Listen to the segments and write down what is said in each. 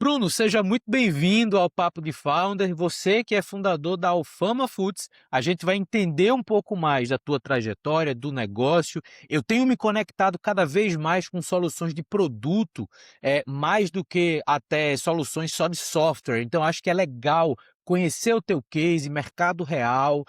Bruno, seja muito bem-vindo ao Papo de Founder. Você que é fundador da Alfama Foods, a gente vai entender um pouco mais da tua trajetória, do negócio. Eu tenho me conectado cada vez mais com soluções de produto, mais do que até soluções só de software. Então, acho que é legal conhecer o teu case, mercado real,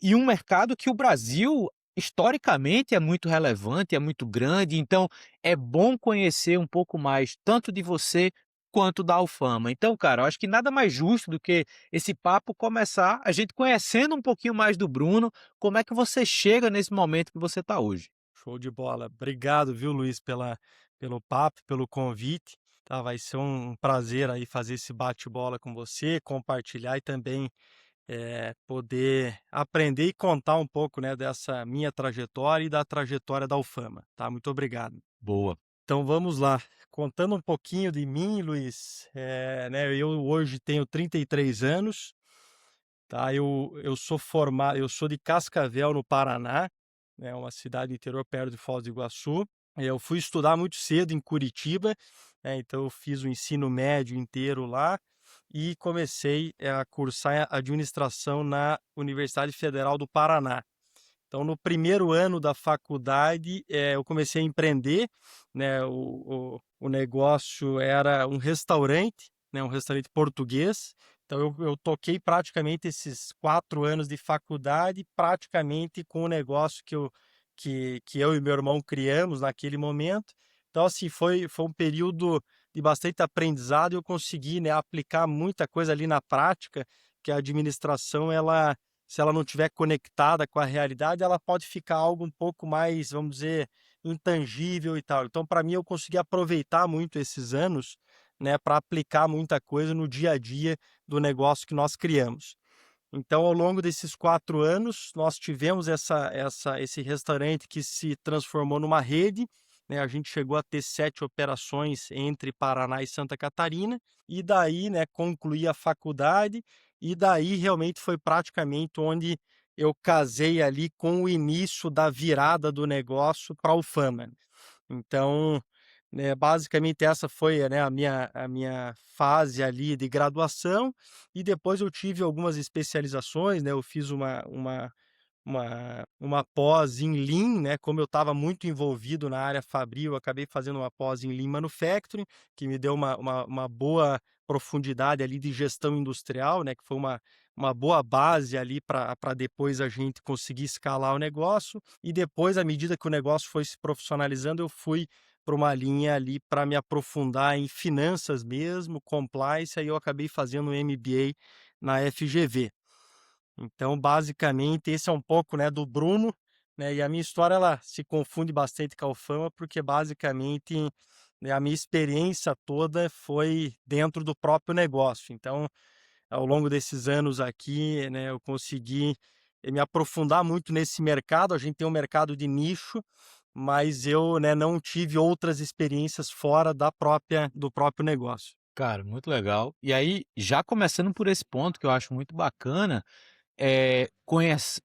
e um mercado que o Brasil historicamente é muito relevante, é muito grande. Então, é bom conhecer um pouco mais tanto de você quanto da Alfama. Então, cara, eu acho que nada mais justo do que esse papo começar a gente conhecendo um pouquinho mais do Bruno, como é que você chega nesse momento que você está hoje. Show de bola. Obrigado, viu, Luiz, pelo papo, pelo convite. Tá, vai ser um prazer aí fazer esse bate-bola com você, compartilhar e também poder aprender e contar um pouco, né, dessa minha trajetória e da trajetória da Alfama, tá? Muito obrigado. Boa. Então vamos lá. Contando um pouquinho de mim, Luiz, né, eu hoje tenho 33 anos, tá? Eu sou de Cascavel, no Paraná, né, uma cidade do interior perto de Foz do Iguaçu. Eu fui estudar muito cedo em Curitiba, então eu fiz o ensino médio inteiro lá e comecei a cursar administração na Universidade Federal do Paraná. Então, no primeiro ano da faculdade, eu comecei a empreender, né? O negócio era um restaurante, né? Um restaurante português. Então, eu toquei praticamente esses 4 anos de faculdade, praticamente com o negócio que eu e meu irmão criamos naquele momento. Então, assim, foi um período de bastante aprendizado e eu consegui, né, aplicar muita coisa ali na prática, que a administração, ela se ela não estiver conectada com a realidade, ela pode ficar algo um pouco mais, vamos dizer, intangível e tal. Então, para mim, eu consegui aproveitar muito esses anos, né, para aplicar muita coisa no dia a dia do negócio que nós criamos. Então, ao longo desses 4 anos, nós tivemos esse restaurante que se transformou numa rede, né? A gente chegou a ter 7 operações entre Paraná e Santa Catarina, e daí, né, concluí a faculdade, e daí realmente foi praticamente onde eu casei ali com o início da virada do negócio para o Alfama. Então, né, basicamente essa foi, né, a minha fase ali de graduação, e depois eu tive algumas especializações, né, eu fiz uma pós em Lean, né, como eu estava muito envolvido na área fabril, eu acabei fazendo uma pós em Lean Manufacturing, que me deu uma boa profundidade ali de gestão industrial, né, que foi uma boa base ali para depois a gente conseguir escalar o negócio. E depois, à medida que o negócio foi se profissionalizando, eu fui para uma linha ali para me aprofundar em finanças mesmo, compliance, aí eu acabei fazendo um MBA na FGV. Então, basicamente, esse é um pouco, né, do Bruno, né, e a minha história ela se confunde bastante com a Alfama, porque basicamente, né, a minha experiência toda foi dentro do próprio negócio. Então, ao longo desses anos aqui, né, eu consegui me aprofundar muito nesse mercado. A gente tem um mercado de nicho, mas eu, né, não tive outras experiências fora do próprio negócio. Cara, muito legal. E aí, já começando por esse ponto que eu acho muito bacana,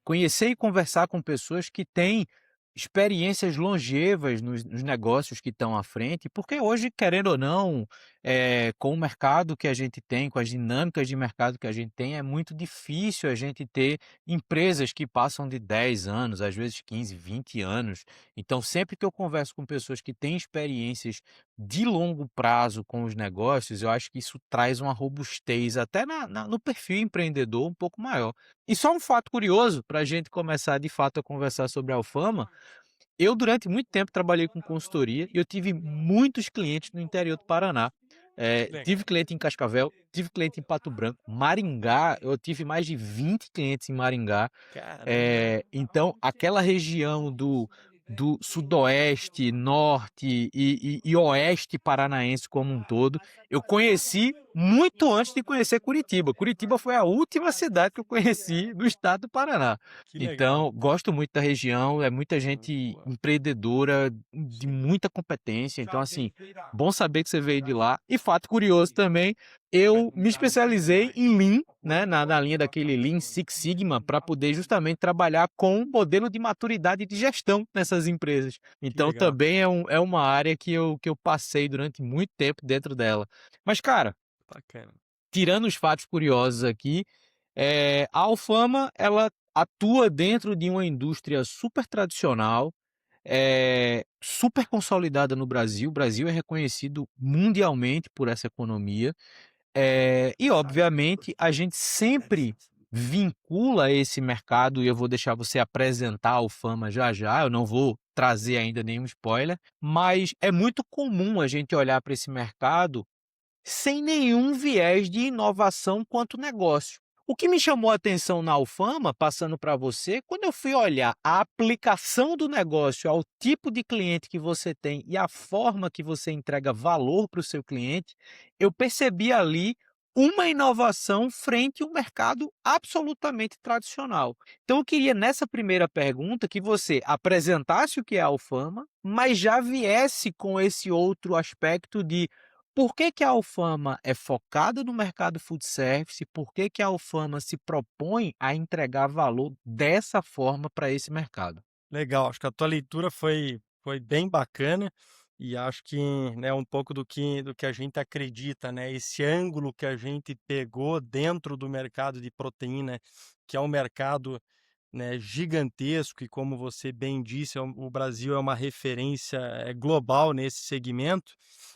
conhecer e conversar com pessoas que têm experiências longevas nos negócios que estão à frente, porque hoje, querendo ou não, com o mercado que a gente tem, com as dinâmicas de mercado que a gente tem, é muito difícil a gente ter empresas que passam de 10 anos, às vezes 15, 20 anos. Então, sempre que eu converso com pessoas que têm experiências de longo prazo com os negócios, eu acho que isso traz uma robustez até no perfil empreendedor um pouco maior. E só um fato curioso para a gente começar de fato a conversar sobre a Alfama, eu durante muito tempo trabalhei com consultoria e eu tive muitos clientes no interior do Paraná. Tive Legal. cliente em Cascavel, tive cliente em Pato Branco, Maringá, eu tive mais de 20 clientes em Maringá. Caramba. Então aquela região do sudoeste, norte e oeste paranaense como um todo, eu conheci muito antes de conhecer Curitiba. Curitiba foi a última cidade que eu conheci no estado do Paraná. Que legal. Então, gosto muito da região, é muita gente empreendedora, de muita competência. Então, assim, bom saber que você veio de lá. E fato curioso também, eu me especializei em Lean, né, na linha daquele Lean Six Sigma, para poder justamente trabalhar com um modelo de maturidade de gestão nessas empresas. Que Então, legal. também é uma área que eu passei durante muito tempo dentro dela. Mas, cara, Bacana. Tirando os fatos curiosos aqui, a Alfama, ela atua dentro de uma indústria super tradicional, super consolidada no Brasil. O Brasil é reconhecido mundialmente por essa economia. E obviamente a gente sempre vincula esse mercado, e eu vou deixar você apresentar a Alfama já já, eu não vou trazer ainda nenhum spoiler, mas é muito comum a gente olhar para esse mercado sem nenhum viés de inovação quanto negócio. O que me chamou a atenção na Alfama, passando para você, quando eu fui olhar a aplicação do negócio ao tipo de cliente que você tem e a forma que você entrega valor para o seu cliente, eu percebi ali uma inovação frente a um mercado absolutamente tradicional. Então eu queria nessa primeira pergunta que você apresentasse o que é a Alfama, mas já viesse com esse outro aspecto de por que que a Alfama é focada no mercado food service? Por que que a Alfama se propõe a entregar valor dessa forma para esse mercado? Legal, acho que a tua leitura foi bem bacana e acho que, né, um pouco do que a gente acredita, né, esse ângulo que a gente pegou dentro do mercado de proteína, que é um mercado, né, gigantesco e como você bem disse, o Brasil é uma referência, global nesse segmento,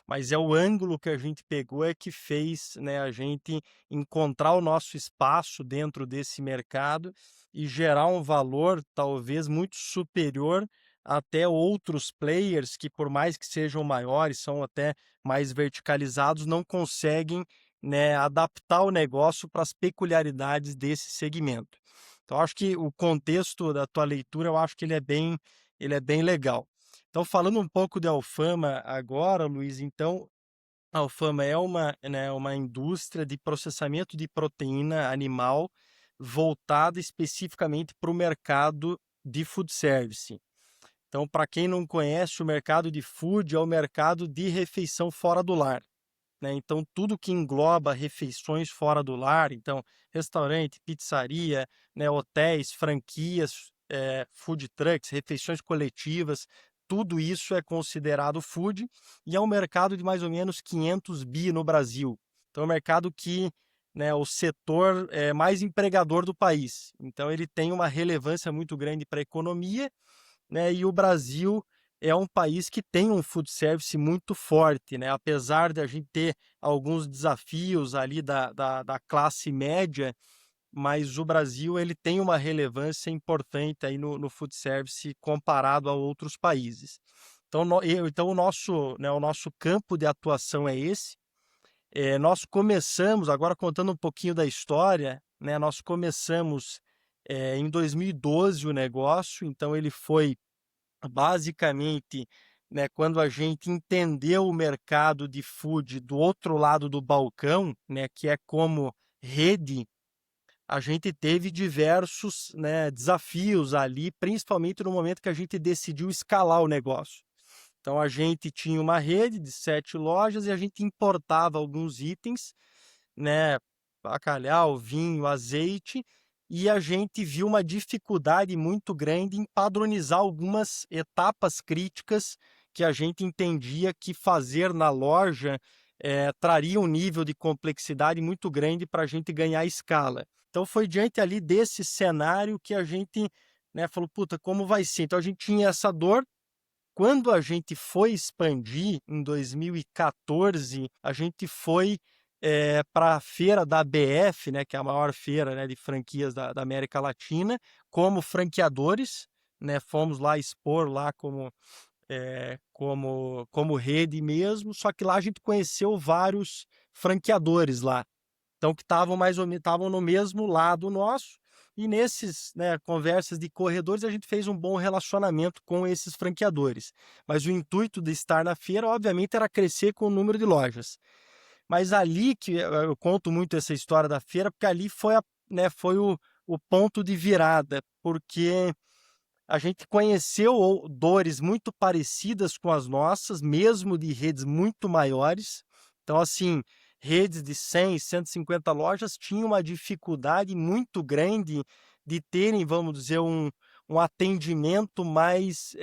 mas é o ângulo que a gente pegou é que fez, né, a gente encontrar o nosso espaço dentro desse mercado e gerar um valor talvez muito superior até outros players que por mais que sejam maiores, são até mais verticalizados, não conseguem, né, adaptar o negócio para as peculiaridades desse segmento. Então acho que o contexto da tua leitura, eu acho que ele é bem legal. Então falando um pouco de Alfama agora, Luiz, então a Alfama é uma indústria de processamento de proteína animal voltada especificamente para o mercado de food service. Então, para quem não conhece, o mercado de food é o mercado de refeição fora do lar, né? Então, tudo que engloba refeições fora do lar, então, restaurante, pizzaria, né, hotéis, franquias, food trucks, refeições coletivas, tudo isso é considerado food e é um mercado de mais ou menos 500 bi no Brasil. Então, é um mercado que, né, o setor é mais empregador do país. Então, ele tem uma relevância muito grande para a economia, né? E o Brasil é um país que tem um food service muito forte, né? Apesar de a gente ter alguns desafios ali da classe média, mas o Brasil ele tem uma relevância importante aí no food service comparado a outros países. Então, então o nosso campo de atuação é esse. Nós começamos, agora contando um pouquinho da história, né? Nós começamos em 2012 o negócio, então ele foi basicamente, né, quando a gente entendeu o mercado de food do outro lado do balcão, né, que é como rede, a gente teve diversos, né, desafios ali, principalmente no momento que a gente decidiu escalar o negócio. Então a gente tinha uma rede de 7 lojas e a gente importava alguns itens, né, bacalhau, vinho, azeite, e a gente viu uma dificuldade muito grande em padronizar algumas etapas críticas que a gente entendia que fazer na loja traria um nível de complexidade muito grande para a gente ganhar escala. Então foi diante ali desse cenário que a gente, né, falou, puta, como vai ser? Então a gente tinha essa dor. Quando a gente foi expandir em 2014, a gente foi para a feira da ABF, né, que é a maior feira, né, de franquias da América Latina, como franqueadores, né, fomos lá expor lá como rede mesmo, só que lá a gente conheceu vários franqueadores lá. Então, que estavam mais ou menos estavam no mesmo lado nosso, e nesses, né, conversas de corredores, a gente fez um bom relacionamento com esses franqueadores. Mas o intuito de estar na feira, obviamente, era crescer com o número de lojas. Mas ali que eu conto muito essa história da feira, porque ali foi o ponto de virada, porque a gente conheceu dores muito parecidas com as nossas, mesmo de redes muito maiores. Então, assim, redes de 100, 150 lojas tinham uma dificuldade muito grande de terem, vamos dizer, um atendimento mais,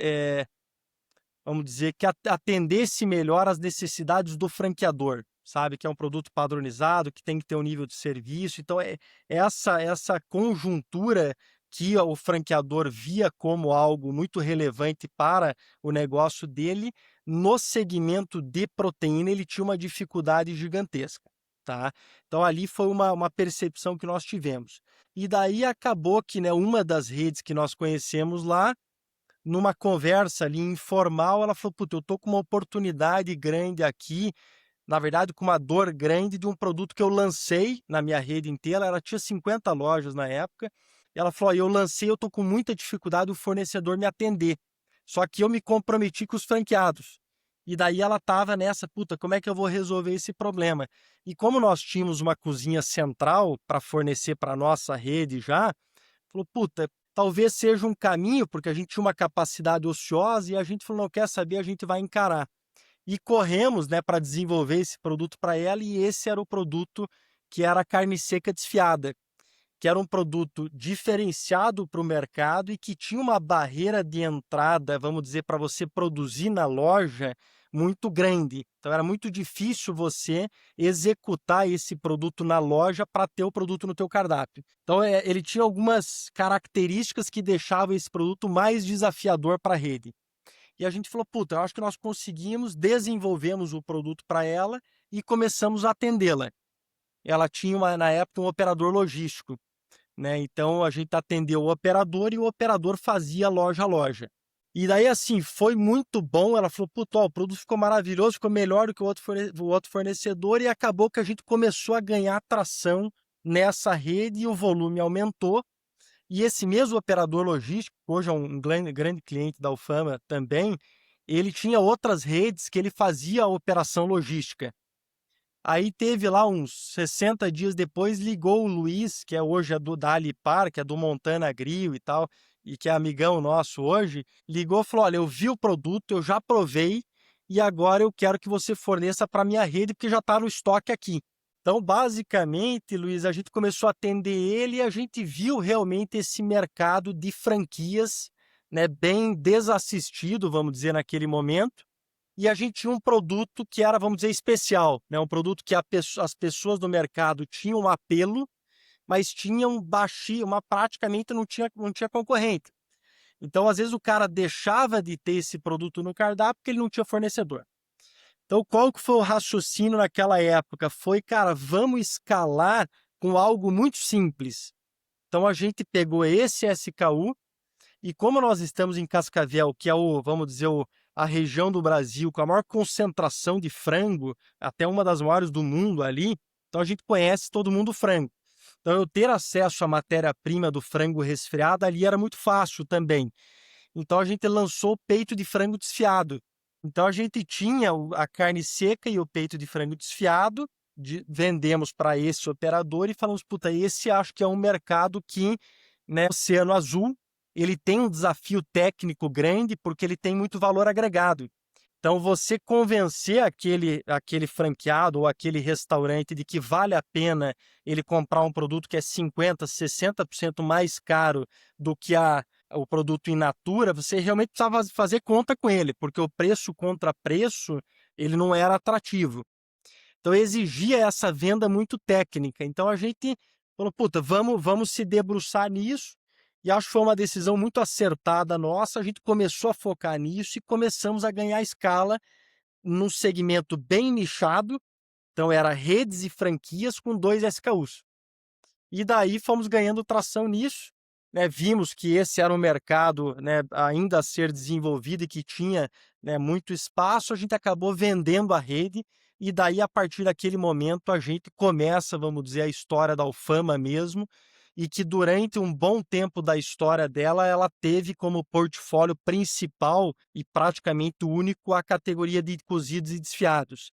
vamos dizer, que atendesse melhor às necessidades do franqueador. sabe, que é um produto padronizado, que tem que ter um nível de serviço. Então essa conjuntura que o franqueador via como algo muito relevante para o negócio dele, no segmento de proteína ele tinha uma dificuldade gigantesca, tá. Então ali foi uma percepção que nós tivemos. E daí acabou que, né, uma das redes que nós conhecemos lá, numa conversa ali informal, ela falou: "Puta, eu tô com uma oportunidade grande aqui, na verdade com uma dor grande de um produto que eu lancei na minha rede inteira", ela tinha 50 lojas na época, e ela falou: "Ó, eu lancei, eu tô com muita dificuldade o fornecedor me atender, só que eu me comprometi com os franqueados". E daí ela estava nessa: "Puta, como é que eu vou resolver esse problema?". E como nós tínhamos uma cozinha central para fornecer para nossa rede já, falou: "Puta, talvez seja um caminho", porque a gente tinha uma capacidade ociosa e a gente falou: "Não, quer saber, a gente vai encarar". E corremos, né, para desenvolver esse produto para ela, e esse era o produto que era a carne seca desfiada, que era um produto diferenciado para o mercado e que tinha uma barreira de entrada, vamos dizer, para você produzir na loja muito grande. Então era muito difícil você executar esse produto na loja para ter o produto no teu cardápio. Então ele tinha algumas características que deixavam esse produto mais desafiador para a rede. E a gente falou: "Puta, eu acho que nós conseguimos", desenvolvemos o produto para ela e começamos a atendê-la. Ela tinha na época um operador logístico, né, então a gente atendeu o operador e o operador fazia loja a loja. E daí, assim, foi muito bom, ela falou: "Puta, ó, o produto ficou maravilhoso, ficou melhor do que o outro fornecedor", e acabou que a gente começou a ganhar tração nessa rede e o volume aumentou. E esse mesmo operador logístico, hoje é um grande cliente da Alfama também, ele tinha outras redes que ele fazia a operação logística. Aí teve lá uns 60 dias depois, ligou o Luiz, que hoje é da Alipar, que é do Montana Grill e tal, e que é amigão nosso hoje, ligou e falou: "Olha, eu vi o produto, eu já provei e agora eu quero que você forneça para minha rede, porque já está no estoque aqui". Então, basicamente, Luiz, a gente começou a atender ele e a gente viu realmente esse mercado de franquias, né, bem desassistido, vamos dizer, naquele momento, e a gente tinha um produto que era, vamos dizer, especial, né? Um produto que as pessoas do mercado tinham um apelo, mas tinham praticamente não tinha concorrente. Então, às vezes, o cara deixava de ter esse produto no cardápio porque ele não tinha fornecedor. Então, qual que foi o raciocínio naquela época? Foi, cara, vamos escalar com algo muito simples. Então, a gente pegou esse SKU, e como nós estamos em Cascavel, que é vamos dizer, a região do Brasil com a maior concentração de frango, até uma das maiores do mundo ali, então a gente conhece todo mundo o frango. Então eu ter acesso à matéria-prima do frango resfriado ali era muito fácil também. Então a gente lançou o peito de frango desfiado. Então a gente tinha a carne seca e o peito de frango desfiado, vendemos para esse operador e falamos: puta, esse acho que é um mercado que, né, Oceano Azul, ele tem um desafio técnico grande porque ele tem muito valor agregado. Então, você convencer aquele franqueado ou aquele restaurante de que vale a pena ele comprar um produto que é 50%, 60% mais caro do que o produto in natura, você realmente precisava fazer conta com ele, porque o preço contra preço, ele não era atrativo. Então, exigia essa venda muito técnica. Então, a gente falou: puta, vamos se debruçar nisso. E acho que foi uma decisão muito acertada nossa. A gente começou a focar nisso e começamos a ganhar escala num segmento bem nichado. Então, era redes e franquias com 2 SKUs. E daí fomos ganhando tração nisso, né? Vimos que esse era um mercado, né, ainda a ser desenvolvido e que tinha, né, muito espaço. A gente acabou vendendo a rede e daí, a partir daquele momento, a gente começa, vamos dizer, a história da Alfama mesmo, e que durante um bom tempo da história dela, ela teve como portfólio principal e praticamente único a categoria de cozidos e desfiados.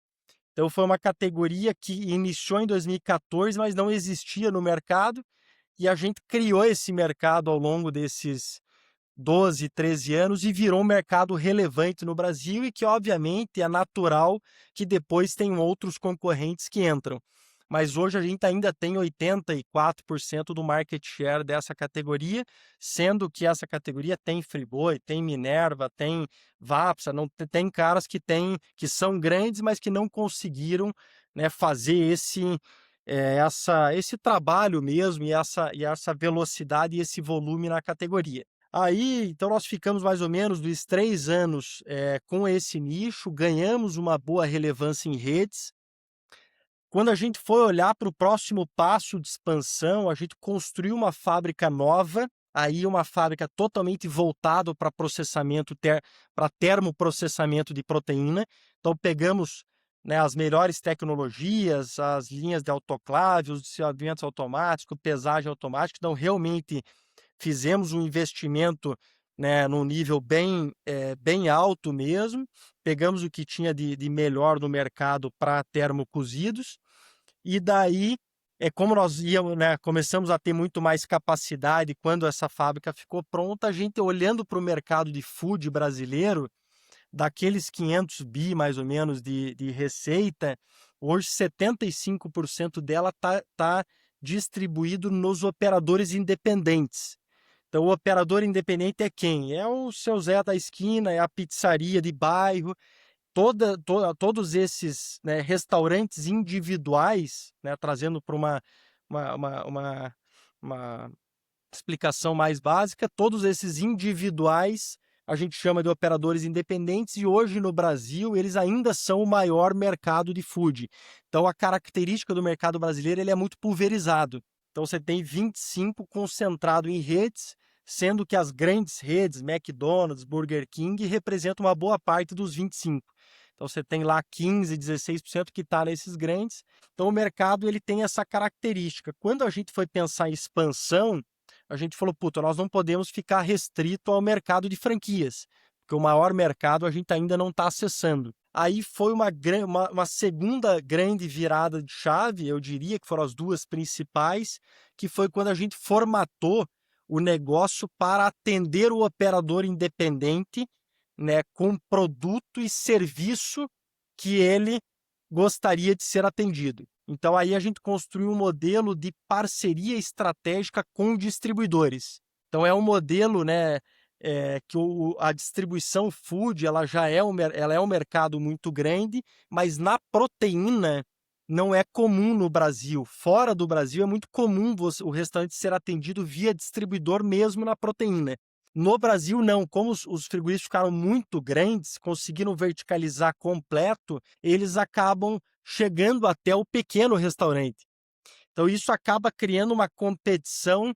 Então foi uma categoria que iniciou em 2014, mas não existia no mercado, e a gente criou esse mercado ao longo desses 12, 13 anos e virou um mercado relevante no Brasil e que, obviamente, é natural que depois tenham outros concorrentes que entram. Mas hoje a gente ainda tem 84% do market share dessa categoria, sendo que essa categoria tem Friboi, tem Minerva, tem Vapsa, não tem caras que são grandes, mas que não conseguiram, né, fazer esse trabalho mesmo e essa velocidade e esse volume na categoria. Aí, então nós ficamos mais ou menos dos 3 anos, com esse nicho, ganhamos uma boa relevância em redes. Quando a gente foi olhar para o próximo passo de expansão, a gente construiu uma fábrica nova, aí uma fábrica totalmente voltada para processamento, para termoprocessamento de proteína. Então pegamos, né, as melhores tecnologias, as linhas de autoclave, os desfiamentos automáticos, pesagem automática. Então realmente fizemos um investimento, né, num nível bem alto mesmo. Pegamos o que tinha de melhor no mercado para termocozidos. E daí, como nós íamos, né, começamos a ter muito mais capacidade quando essa fábrica ficou pronta, a gente olhando para o mercado de food brasileiro, daqueles 500 bi mais ou menos de receita, hoje 75% dela tá distribuído nos operadores independentes. Então, o operador independente é quem? É o seu Zé da esquina, é a pizzaria de bairro, todos esses, né, restaurantes individuais, né, trazendo para uma, uma, uma, uma explicação mais básica, todos esses individuais a gente chama de operadores independentes e hoje no Brasil eles ainda são o maior mercado de food. Então a característica do mercado brasileiro ele é muito pulverizado. Então você tem 25 concentrado em redes, sendo que as grandes redes, McDonald's, Burger King, representam uma boa parte dos 25. Então você tem lá 15, 16% que está nesses grandes. Então o mercado ele tem essa característica. Quando a gente foi pensar em expansão, a gente falou, puta, nós não podemos ficar restrito ao mercado de franquias, porque o maior mercado a gente ainda não está acessando. Aí foi uma segunda grande virada de chave, eu diria que foram as duas principais, que foi quando a gente formatou o negócio para atender o operador independente, né, com produto e serviço que ele gostaria de ser atendido. Então aí a gente construiu um modelo de parceria estratégica com distribuidores. Então é um modelo, né, que a distribuição food ela já ela é um mercado muito grande, mas na proteína não é comum no Brasil. Fora do Brasil é muito comum o restaurante ser atendido via distribuidor mesmo na proteína. No Brasil, não. Como os frigoríficos ficaram muito grandes, conseguiram verticalizar completo, eles acabam chegando até o pequeno restaurante. Então, isso acaba criando uma competição,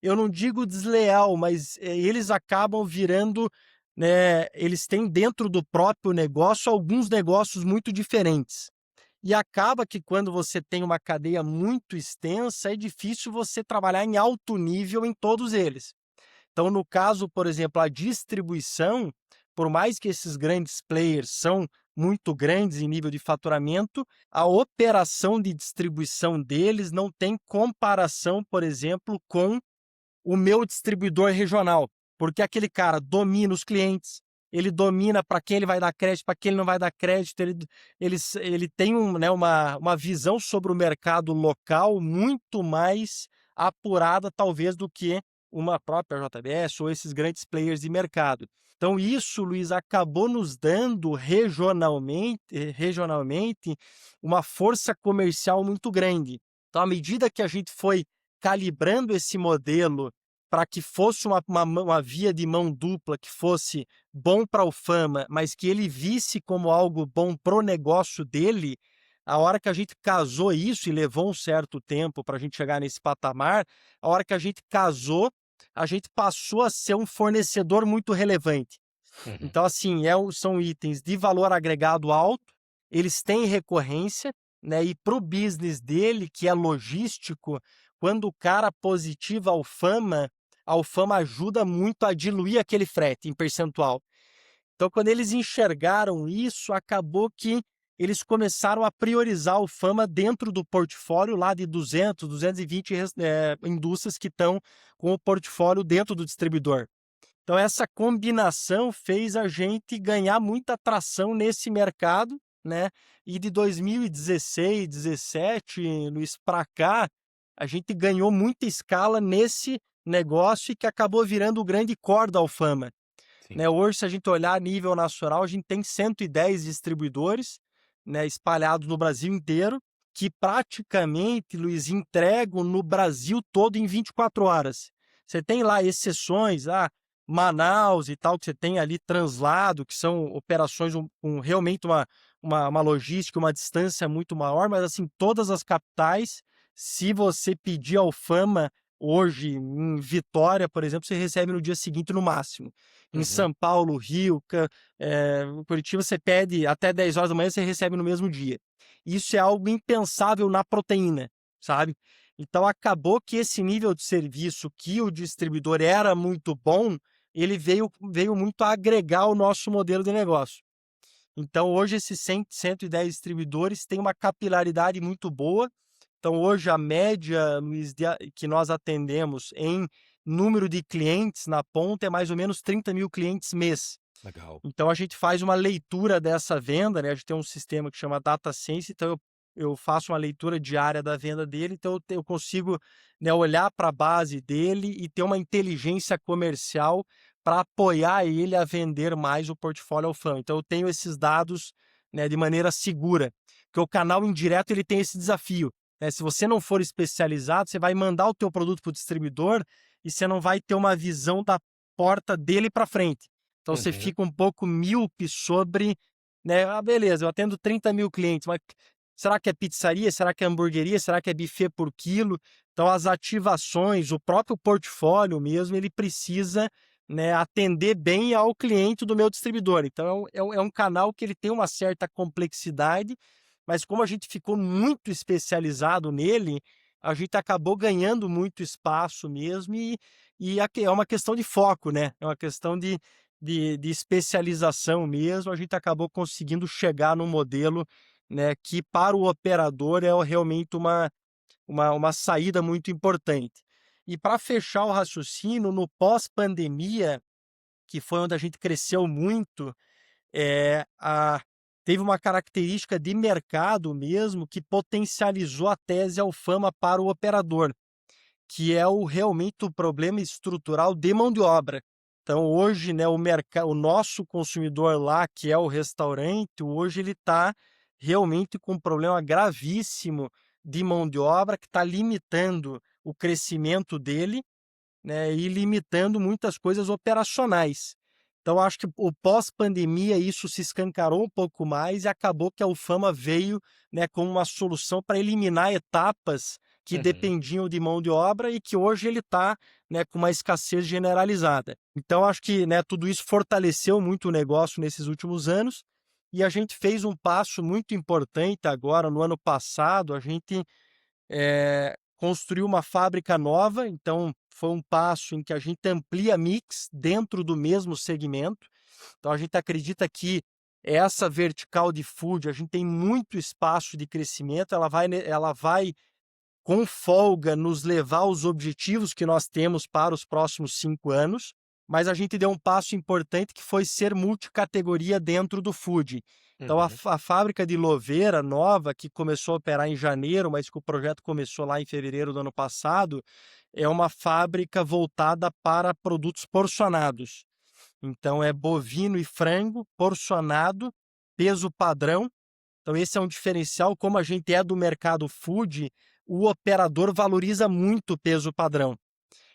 eu não digo desleal, mas eles acabam virando, né, eles têm dentro do próprio negócio alguns negócios muito diferentes. E acaba que quando você tem uma cadeia muito extensa, é difícil você trabalhar em alto nível em todos eles. Então, no caso, por exemplo, a distribuição, por mais que esses grandes players são muito grandes em nível de faturamento, a operação de distribuição deles não tem comparação, por exemplo, com o meu distribuidor regional, porque aquele cara domina os clientes, ele domina para quem ele vai dar crédito, para quem ele não vai dar crédito, ele tem uma visão sobre o mercado local muito mais apurada, talvez, do que uma própria JBS ou esses grandes players de mercado. Então isso, Luiz, acabou nos dando regionalmente uma força comercial muito grande. Então, à medida que a gente foi calibrando esse modelo para que fosse uma via de mão dupla, que fosse bom para o Fama, mas que ele visse como algo bom para o negócio dele, a hora que a gente casou isso, e levou um certo tempo para a gente chegar nesse patamar, a hora que a gente casou, a gente passou a ser um fornecedor muito relevante. Uhum. Então, assim, são itens de valor agregado alto, eles têm recorrência, né? E para o business dele, que é logístico, quando o cara positiva a Alfama ajuda muito a diluir aquele frete em percentual. Então, quando eles enxergaram isso, acabou que eles começaram a priorizar o Fama dentro do portfólio lá de 220 indústrias que estão com o portfólio dentro do distribuidor. Então, essa combinação fez a gente ganhar muita tração nesse mercado, né? E de 2016, 2017, Luiz, para cá, a gente ganhou muita escala nesse negócio e que acabou virando o grande core da Alfama. Sim. Né? Hoje, se a gente olhar a nível nacional, a gente tem 110 distribuidores, né, espalhados no Brasil inteiro. que praticamente, Luiz, entregam no Brasil todo em 24 horas. Você tem lá exceções, Manaus e tal, que você tem ali translado, que são operações com realmente uma logística, uma distância muito maior, mas assim, todas as capitais, se você pedir Alfama hoje em Vitória, por exemplo, você recebe no dia seguinte no máximo. Em Uhum. São Paulo, Rio, Curitiba, você pede até 10 horas da manhã, você recebe no mesmo dia. Isso é algo impensável na proteína, sabe? Então acabou que esse nível de serviço que o distribuidor era muito bom, ele veio muito a agregar o nosso modelo de negócio. Então hoje esses 100, 110 distribuidores têm uma capilaridade muito boa. Então hoje a média, Luiz, que nós atendemos em número de clientes na ponta é mais ou menos 30 mil clientes mês. Legal. Então a gente faz uma leitura dessa venda, né? A gente tem um sistema que chama Data Sense, então eu faço uma leitura diária da venda dele, então eu consigo, né, olhar para a base dele e ter uma inteligência comercial para apoiar ele a vender mais o portfólio Alfama. Então eu tenho esses dados, né, de maneira segura, porque o canal indireto ele tem esse desafio, né? Se você não for especializado, você vai mandar o teu produto para o distribuidor e você não vai ter uma visão da porta dele para frente. Então você Uhum. fica um pouco míope sobre, né? Beleza, eu atendo 30 mil clientes, mas será que é pizzaria? Será que é hamburgueria? Será que é buffet por quilo? Então as ativações, o próprio portfólio mesmo, ele precisa, né, atender bem ao cliente do meu distribuidor. Então é um canal que ele tem uma certa complexidade, mas como a gente ficou muito especializado nele, a gente acabou ganhando muito espaço mesmo e é uma questão de foco, né? É uma questão de especialização mesmo, a gente acabou conseguindo chegar num modelo, né, que para o operador é realmente uma saída muito importante. E para fechar o raciocínio, no pós-pandemia, que foi onde a gente cresceu muito, teve uma característica de mercado mesmo que potencializou a tese Alfama para o operador, que é realmente o problema estrutural de mão de obra. Então hoje, né, o nosso consumidor lá, que é o restaurante, hoje ele está realmente com um problema gravíssimo de mão de obra que está limitando o crescimento dele, né, e limitando muitas coisas operacionais. Então, acho que o pós-pandemia isso se escancarou um pouco mais e acabou que a Alfama veio, né, como uma solução para eliminar etapas que Uhum. dependiam de mão de obra e que hoje ele está, né, com uma escassez generalizada. Então, acho que, né, tudo isso fortaleceu muito o negócio nesses últimos anos e a gente fez um passo muito importante agora, no ano passado, a gente construiu uma fábrica nova, então foi um passo em que a gente amplia mix dentro do mesmo segmento. Então a gente acredita que essa vertical de food, a gente tem muito espaço de crescimento, ela vai com folga nos levar aos objetivos que nós temos para os próximos 5 anos, mas a gente deu um passo importante que foi ser multicategoria dentro do food. Então Uhum. a fábrica de Louveira nova, que começou a operar em janeiro, mas que o projeto começou lá em fevereiro do ano passado, é uma fábrica voltada para produtos porcionados. Então é bovino e frango porcionado, peso padrão. Então esse é um diferencial, como a gente é do mercado food, o operador valoriza muito o peso padrão.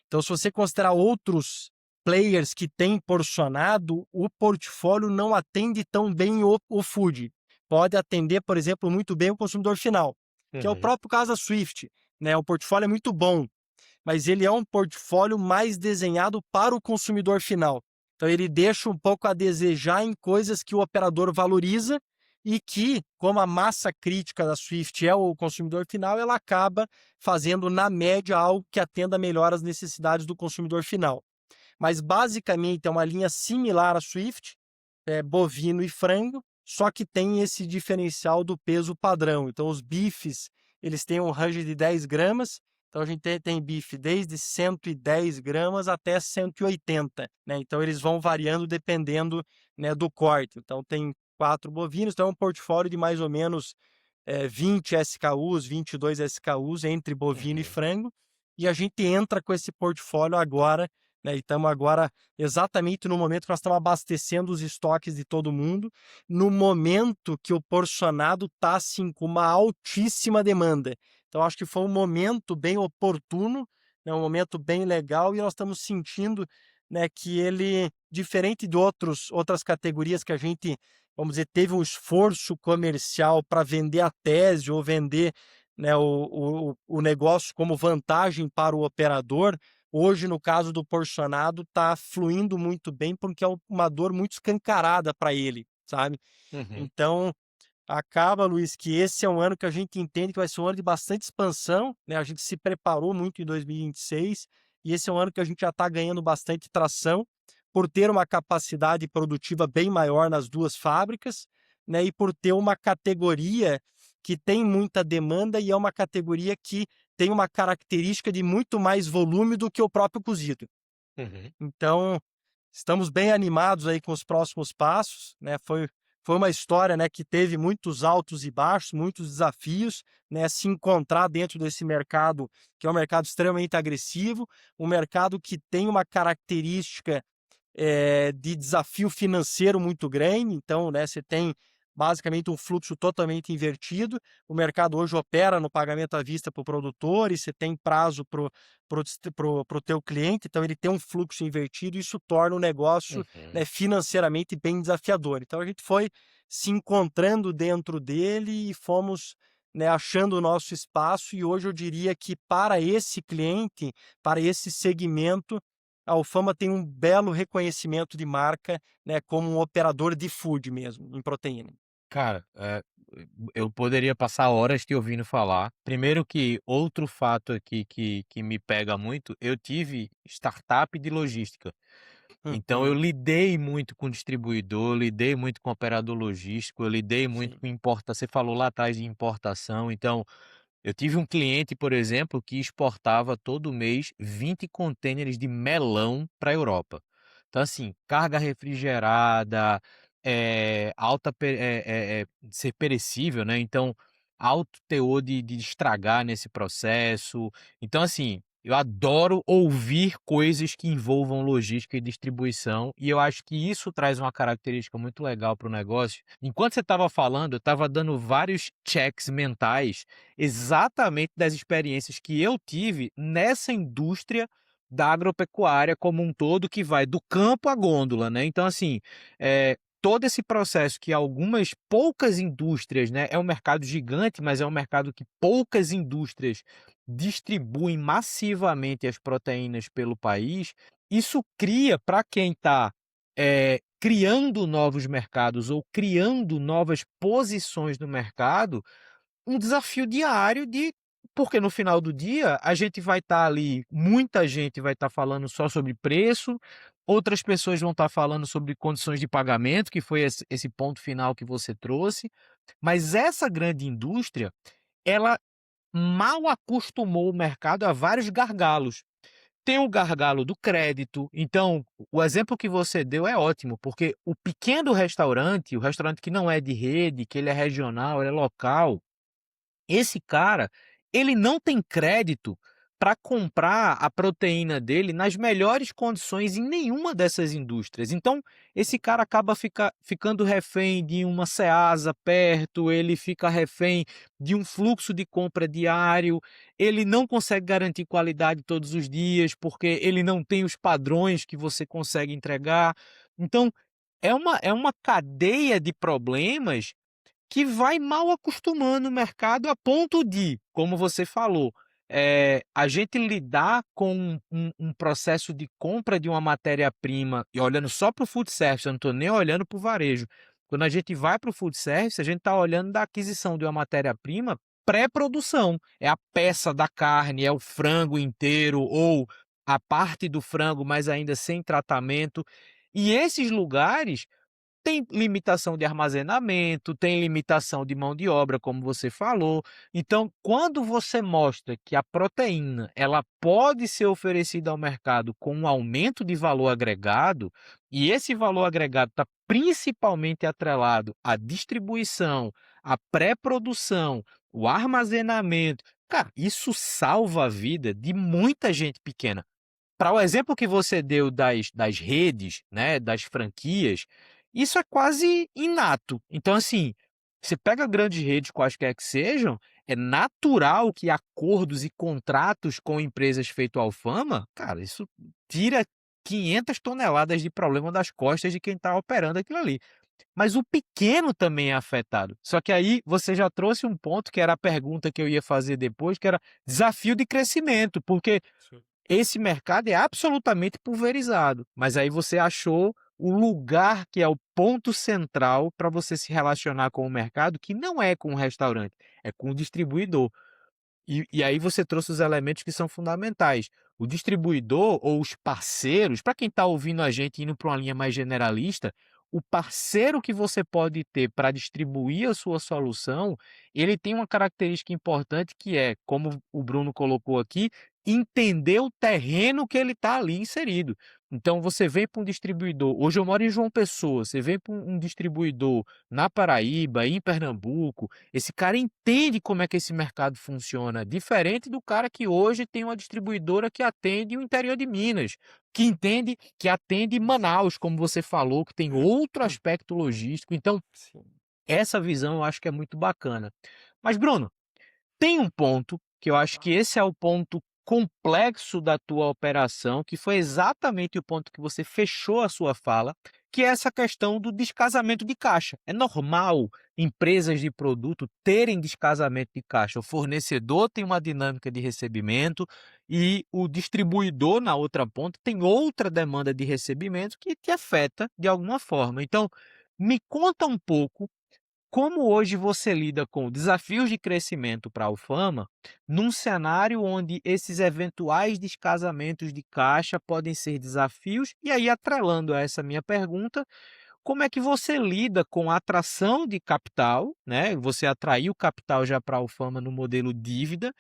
Então se você considerar outros players que têm porcionado, o portfólio não atende tão bem o food. Pode atender, por exemplo, muito bem o consumidor final, que é o Uhum. próprio caso da Swift, né? O portfólio é muito bom, mas ele é um portfólio mais desenhado para o consumidor final. Então ele deixa um pouco a desejar em coisas que o operador valoriza e que, como a massa crítica da Swift é o consumidor final, ela acaba fazendo, na média, algo que atenda melhor às necessidades do consumidor final. Mas basicamente é uma linha similar à Swift, bovino e frango, só que tem esse diferencial do peso padrão. Então os bifes, eles têm um range de 10 gramas, então a gente tem bife desde 110 gramas até 180, né? Então eles vão variando dependendo, né, do corte. Então tem 4 bovinos, então é um portfólio de mais ou menos 20 SKUs, 22 SKUs entre bovino e Uhum. frango, e a gente entra com esse portfólio agora, né, e estamos agora exatamente no momento que nós estamos abastecendo os estoques de todo mundo, no momento que o porcionado está, assim, com uma altíssima demanda. Então acho que foi um momento bem oportuno, né, um momento bem legal e nós estamos sentindo, né, que ele, diferente de outras categorias que a gente, vamos dizer, teve um esforço comercial para vender a tese ou vender, né, o negócio como vantagem para o operador, hoje, no caso do porcionado, está fluindo muito bem, porque é uma dor muito escancarada para ele, sabe. Uhum. Então, acaba, Luiz, que esse é um ano que a gente entende que vai ser um ano de bastante expansão, né, a gente se preparou muito em 2026, e esse é um ano que a gente já está ganhando bastante tração, por ter uma capacidade produtiva bem maior nas 2 fábricas, né, e por ter uma categoria que tem muita demanda e é uma categoria que tem uma característica de muito mais volume do que o próprio cozido. Uhum. Então, estamos bem animados aí com os próximos passos, né, foi uma história, né, que teve muitos altos e baixos, muitos desafios, né, se encontrar dentro desse mercado, que é um mercado extremamente agressivo, um mercado que tem uma característica de desafio financeiro muito grande, então, né, você tem basicamente um fluxo totalmente invertido. O mercado hoje opera no pagamento à vista para o produtor e você tem prazo para o teu cliente, então ele tem um fluxo invertido e isso torna o negócio, Uhum. né, financeiramente bem desafiador. Então a gente foi se encontrando dentro dele e fomos, né, achando o nosso espaço e hoje eu diria que para esse cliente, para esse segmento, a Alfama tem um belo reconhecimento de marca, né, como um operador de food mesmo, em proteína. Cara, eu poderia passar horas te ouvindo falar. Primeiro que outro fato aqui que me pega muito, eu tive startup de logística. Então eu Uhum, lidei muito com distribuidor, lidei muito com operador logístico, eu lidei muito sim. com importa você falou lá atrás de importação, então eu tive um cliente, por exemplo, que exportava todo mês 20 contêineres de melão para a Europa. Então, assim, carga refrigerada, alta ser perecível, né, então alto teor de estragar nesse processo. Então, assim, eu adoro ouvir coisas que envolvam logística e distribuição, e eu acho que isso traz uma característica muito legal para o negócio. Enquanto você estava falando, eu estava dando vários checks mentais exatamente das experiências que eu tive nessa indústria da agropecuária como um todo, que vai do campo à gôndola, né. Então assim, todo esse processo que algumas poucas indústrias, né, é um mercado gigante, mas é um mercado que poucas indústrias distribuem massivamente as proteínas pelo país, isso cria para quem está, criando novos mercados ou criando novas posições no mercado, um desafio diário de porque no final do dia a gente vai estar ali muita gente vai estar falando só sobre preço, outras pessoas vão estar falando sobre condições de pagamento, que foi esse ponto final que você trouxe, mas essa grande indústria, ela mal acostumou o mercado a vários gargalos. Tem o gargalo do crédito, então o exemplo que você deu é ótimo, porque o pequeno restaurante, o restaurante que não é de rede, que ele é regional, ele é local, esse cara, ele não tem crédito para comprar a proteína dele nas melhores condições em nenhuma dessas indústrias. Então, esse cara acaba ficando refém de uma Ceasa perto, ele fica refém de um fluxo de compra diário, ele não consegue garantir qualidade todos os dias, porque ele não tem os padrões que você consegue entregar. Então, é uma cadeia de problemas que vai mal acostumando o mercado a ponto de, como você falou, a gente lidar com um processo de compra de uma matéria-prima e olhando só para o food service, eu não estou nem olhando para o varejo. Quando a gente vai para o food service, a gente está olhando da aquisição de uma matéria-prima pré-produção. É a peça da carne, é o frango inteiro ou a parte do frango, mas ainda sem tratamento. E esses lugares tem limitação de armazenamento, tem limitação de mão de obra, como você falou. Então, quando você mostra que a proteína, ela pode ser oferecida ao mercado com um aumento de valor agregado, e esse valor agregado está principalmente atrelado à distribuição, à pré-produção, o armazenamento, cara, isso salva a vida de muita gente pequena. para o exemplo que você deu das redes, né, das franquias, isso é quase inato. Então, assim, você pega grandes redes, quaisquer que sejam, é natural que acordos e contratos com empresas feito Alfama, cara, isso tira 500 toneladas de problema das costas de quem está operando aquilo ali. Mas o pequeno também é afetado. Só que aí você já trouxe um ponto que era a pergunta que eu ia fazer depois, que era desafio de crescimento, porque Sim. esse mercado é absolutamente pulverizado, mas aí você achou o lugar que é o ponto central para você se relacionar com o mercado, que não é com o restaurante, é com o distribuidor. E aí você trouxe os elementos que são fundamentais. O distribuidor ou os parceiros, para quem está ouvindo a gente indo para uma linha mais generalista, o parceiro que você pode ter para distribuir a sua solução, ele tem uma característica importante que é, como o Bruno colocou aqui, entender o terreno que ele está ali inserido. Então você vem para um distribuidor, hoje eu moro em João Pessoa, você vem para um distribuidor na Paraíba, em Pernambuco, esse cara entende como é que esse mercado funciona, diferente do cara que hoje tem uma distribuidora que atende o interior de Minas, que entende que atende Manaus, como você falou, que tem outro aspecto logístico. Então, Sim. essa visão eu acho que é muito bacana. Mas, Bruno, tem um ponto que eu acho que esse é o ponto complexo da tua operação, que foi exatamente o ponto que você fechou a sua fala, que é essa questão do descasamento de caixa. É normal empresas de produto terem descasamento de caixa. O fornecedor tem uma dinâmica de recebimento e o distribuidor, na outra ponta, tem outra demanda de recebimento que te afeta de alguma forma. Então, me conta um pouco como hoje você lida com desafios de crescimento para a Alfama, num cenário onde esses eventuais descasamentos de caixa podem ser desafios? E aí, atrelando a essa minha pergunta, como é que você lida com a atração de capital, né? Você atraiu capital já para a Alfama no modelo dívida.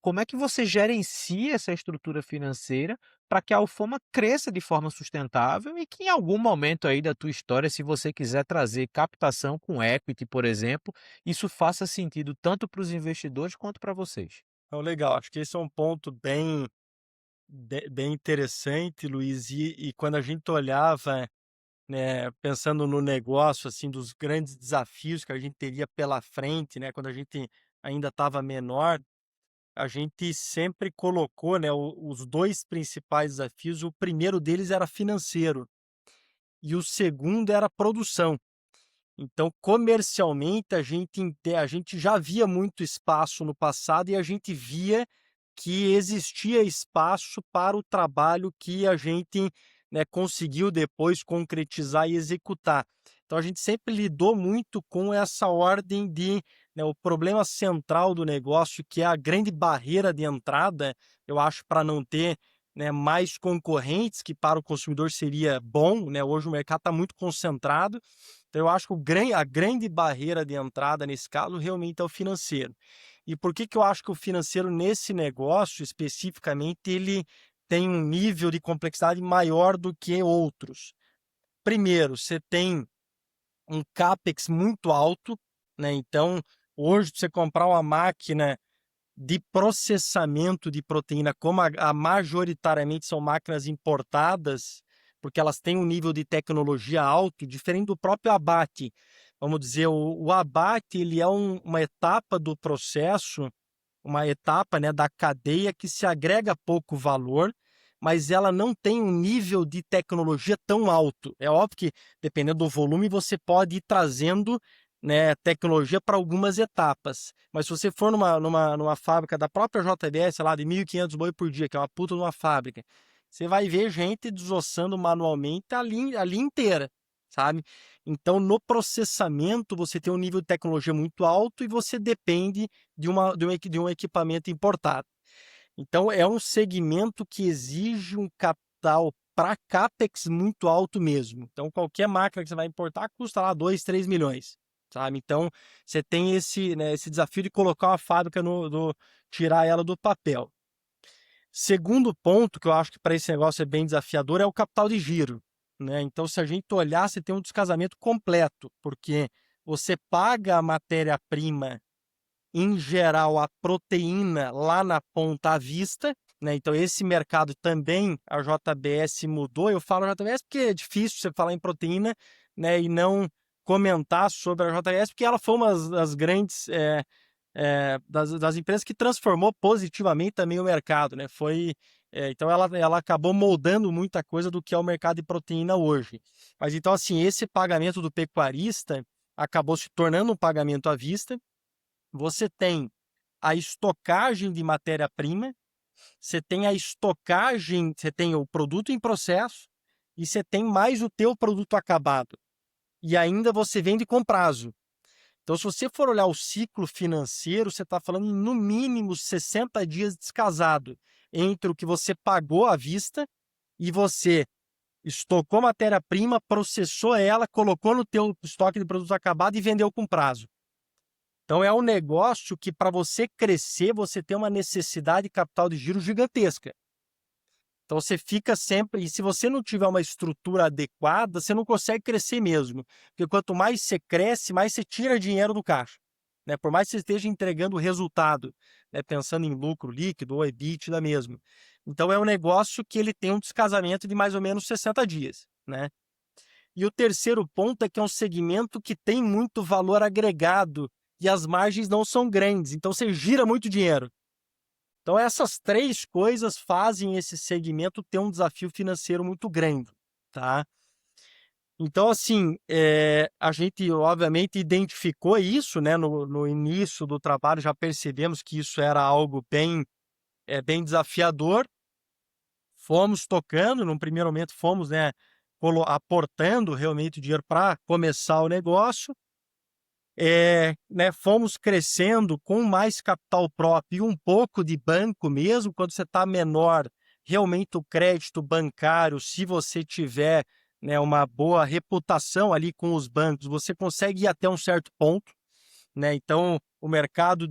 Como é que você gerencia essa estrutura financeira para que a Alfama cresça de forma sustentável e que em algum momento aí da tua história, se você quiser trazer captação com equity, por exemplo, isso faça sentido tanto para os investidores quanto para vocês? Então, legal, acho que esse é um ponto bem interessante, Luiz, e quando a gente olhava, né, pensando no negócio, assim, dos grandes desafios que a gente teria pela frente, né, quando a gente ainda estava menor, a gente sempre colocou, né, os 2 principais desafios, o primeiro deles era financeiro e o segundo era produção. Então, comercialmente, a gente já via muito espaço no passado e a gente via que existia espaço para o trabalho que a gente, né, conseguiu depois concretizar e executar. Então, a gente sempre lidou muito com essa ordem de, né, o problema central do negócio, que é a grande barreira de entrada, eu acho, para não ter, né, mais concorrentes, que para o consumidor seria bom, né? Hoje o mercado está muito concentrado, então eu acho que a grande barreira de entrada nesse caso realmente é o financeiro. E por que que eu acho que o financeiro nesse negócio especificamente ele tem um nível de complexidade maior do que outros? Primeiro, você tem um capex muito alto, né? Então, hoje pra você comprar uma máquina de processamento de proteína, como a majoritariamente são máquinas importadas, porque elas têm um nível de tecnologia alto, diferente do próprio abate. Vamos dizer, o abate ele é uma etapa do processo, uma etapa, né, da cadeia que se agrega pouco valor, mas ela não tem um nível de tecnologia tão alto. É óbvio que, dependendo do volume, você pode ir trazendo, né, tecnologia para algumas etapas. Mas se você for numa fábrica da própria JBS, sei lá, de 1.500 boi por dia, que é uma puta de uma fábrica, você vai ver gente desossando manualmente a linha inteira, sabe? Então, no processamento, você tem um nível de tecnologia muito alto e você depende de um equipamento importado. Então, é um segmento que exige um capital para CAPEX muito alto mesmo. Então, qualquer máquina que você vai importar custa lá 2, 3 milhões, sabe? Então, você tem esse, né, esse desafio de colocar uma fábrica tirar ela do papel. Segundo ponto que eu acho que para esse negócio é bem desafiador é o capital de giro, né? Então, se a gente olhar, você tem um descasamento completo, porque você paga a matéria-prima, em geral, a proteína lá na ponta à vista, né? Então, esse mercado também, a JBS mudou. Eu falo JBS porque é difícil você falar em proteína, né, e não comentar sobre a JBS, porque ela foi uma das grandes das empresas que transformou positivamente também o mercado, né? Então ela acabou moldando muita coisa do que é o mercado de proteína hoje. Mas então, assim, esse pagamento do pecuarista acabou se tornando um pagamento à vista. Você tem a estocagem de matéria-prima, você tem a estocagem, você tem o produto em processo e você tem mais o teu produto acabado. E ainda você vende com prazo. Então, se você for olhar o ciclo financeiro, você está falando em, no mínimo 60 dias descasado entre o que você pagou à vista e você estocou matéria-prima, processou ela, colocou no teu estoque de produtos acabados e vendeu com prazo. Então, é um negócio que, para você crescer, você tem uma necessidade de capital de giro gigantesca. Então, você fica sempre... E se você não tiver uma estrutura adequada, você não consegue crescer mesmo. Porque quanto mais você cresce, mais você tira dinheiro do caixa, né? Por mais que você esteja entregando resultado, né? Pensando em lucro líquido ou EBITDA mesmo. Então, é um negócio que ele tem um descasamento de mais ou menos 60 dias, né? E o terceiro ponto é que é um segmento que tem muito valor agregado e as margens não são grandes. Então, você gira muito dinheiro. Então, essas três coisas fazem esse segmento ter um desafio financeiro muito grande, tá? Então, assim, a gente, obviamente, identificou isso, né? No início do trabalho, já percebemos que isso era algo bem desafiador. Fomos tocando, num primeiro momento, fomos, né, aportando realmente dinheiro para começar o negócio. Né, fomos crescendo com mais capital próprio e um pouco de banco mesmo. Quando você está menor, realmente o crédito bancário, se você tiver, né, uma boa reputação ali com os bancos, você consegue ir até um certo ponto, né? Então, o mercado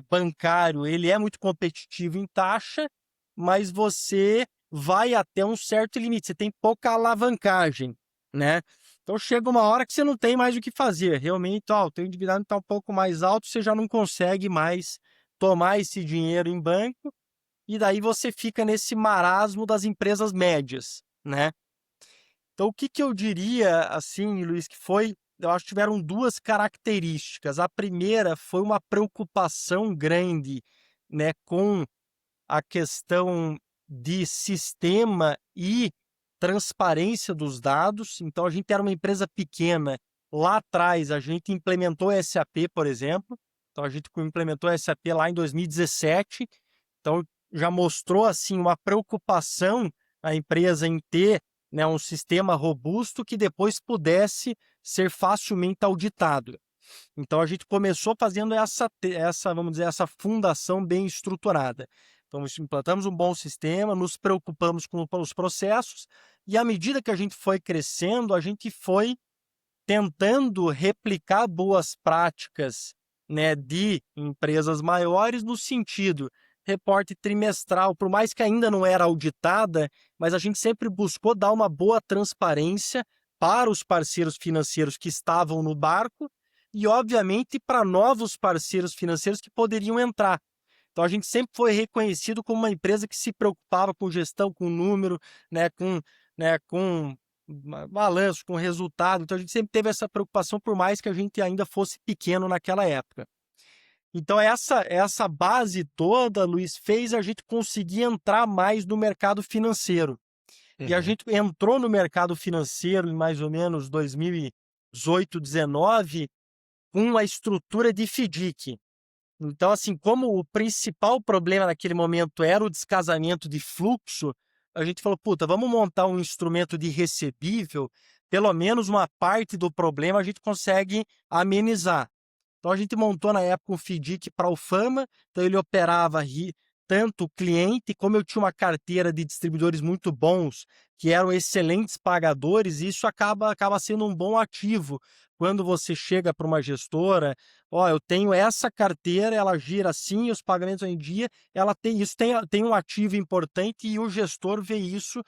bancário, ele é muito competitivo em taxa, mas você vai até um certo limite, você tem pouca alavancagem, né? Então chega uma hora que você não tem mais o que fazer. Realmente, o teu endividamento está um pouco mais alto, você já não consegue mais tomar esse dinheiro em banco, e daí você fica nesse marasmo das empresas médias, né? Então, o que eu diria, assim, Luiz, eu acho que tiveram duas características. A primeira foi uma preocupação grande, né, com a questão de sistema e transparência dos dados. Então, a gente era uma empresa pequena. Lá atrás, a gente implementou SAP, por exemplo. Então, a gente implementou SAP lá em 2017. Então, já mostrou, assim, uma preocupação a empresa em ter, né, um sistema robusto que depois pudesse ser facilmente auditado. Então, a gente começou fazendo vamos dizer, essa fundação bem estruturada. Então, implantamos um bom sistema, nos preocupamos com os processos, e à medida que a gente foi crescendo, a gente foi tentando replicar boas práticas, né, de empresas maiores, no sentido, reporte trimestral, por mais que ainda não era auditada, mas a gente sempre buscou dar uma boa transparência para os parceiros financeiros que estavam no barco e, obviamente, para novos parceiros financeiros que poderiam entrar. Então, a gente sempre foi reconhecido como uma empresa que se preocupava com gestão, com número, com balanço, com resultado. Então, a gente sempre teve essa preocupação, por mais que a gente ainda fosse pequeno naquela época. Então, essa base toda, Luiz, fez a gente conseguir entrar mais no mercado financeiro. E a gente entrou no mercado financeiro em mais ou menos 2018, 2019, com uma estrutura de FDIC. Então, assim, como o principal problema naquele momento era o descasamento de fluxo, a gente falou, puta, vamos montar um instrumento de recebível, pelo menos uma parte do problema a gente consegue amenizar. Então, a gente montou na época um FDIC para o Fama, então ele operava tanto o cliente, como eu tinha uma carteira de distribuidores muito bons, que eram excelentes pagadores, e isso acaba sendo um bom ativo. Quando você chega para uma gestora, eu tenho essa carteira, ela gira assim, os pagamentos em dia, ela tem um ativo importante, e o gestor vê isso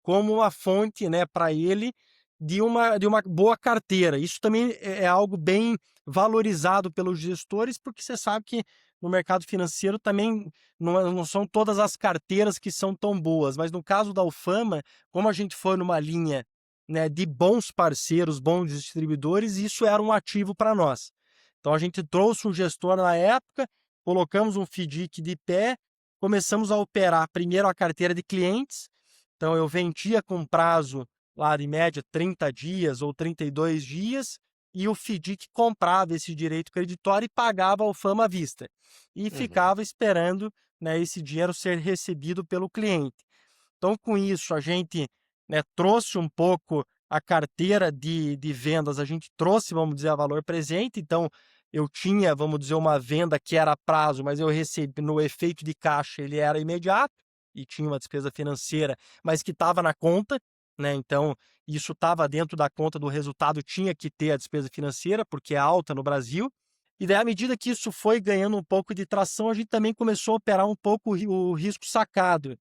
como uma fonte, né, para ele de uma boa carteira. Isso também é algo bem valorizado pelos gestores, porque você sabe que no mercado financeiro também não são todas as carteiras que são tão boas, mas no caso da Alfama, como a gente foi numa linha, né, de bons parceiros, bons distribuidores, isso era um ativo para nós. Então a gente trouxe um gestor na época, colocamos um FDIC de pé, começamos a operar primeiro a carteira de clientes. Então eu vendia com prazo lá de média 30 dias ou 32 dias, e o FDIC comprava esse direito creditório e pagava a Alfama à vista. E Uhum. ficava esperando, né, esse dinheiro ser recebido pelo cliente. Então, com isso, a gente, né, trouxe um pouco a carteira de vendas, a gente trouxe, vamos dizer, a valor presente. Então, eu tinha, vamos dizer, uma venda que era a prazo, mas eu recebi no efeito de caixa, ele era imediato e tinha uma despesa financeira, mas que estava na conta, né? Então, isso estava dentro da conta do resultado, tinha que ter a despesa financeira, porque é alta no Brasil. E daí, à medida que isso foi ganhando um pouco de tração, a gente também começou a operar um pouco o risco sacado,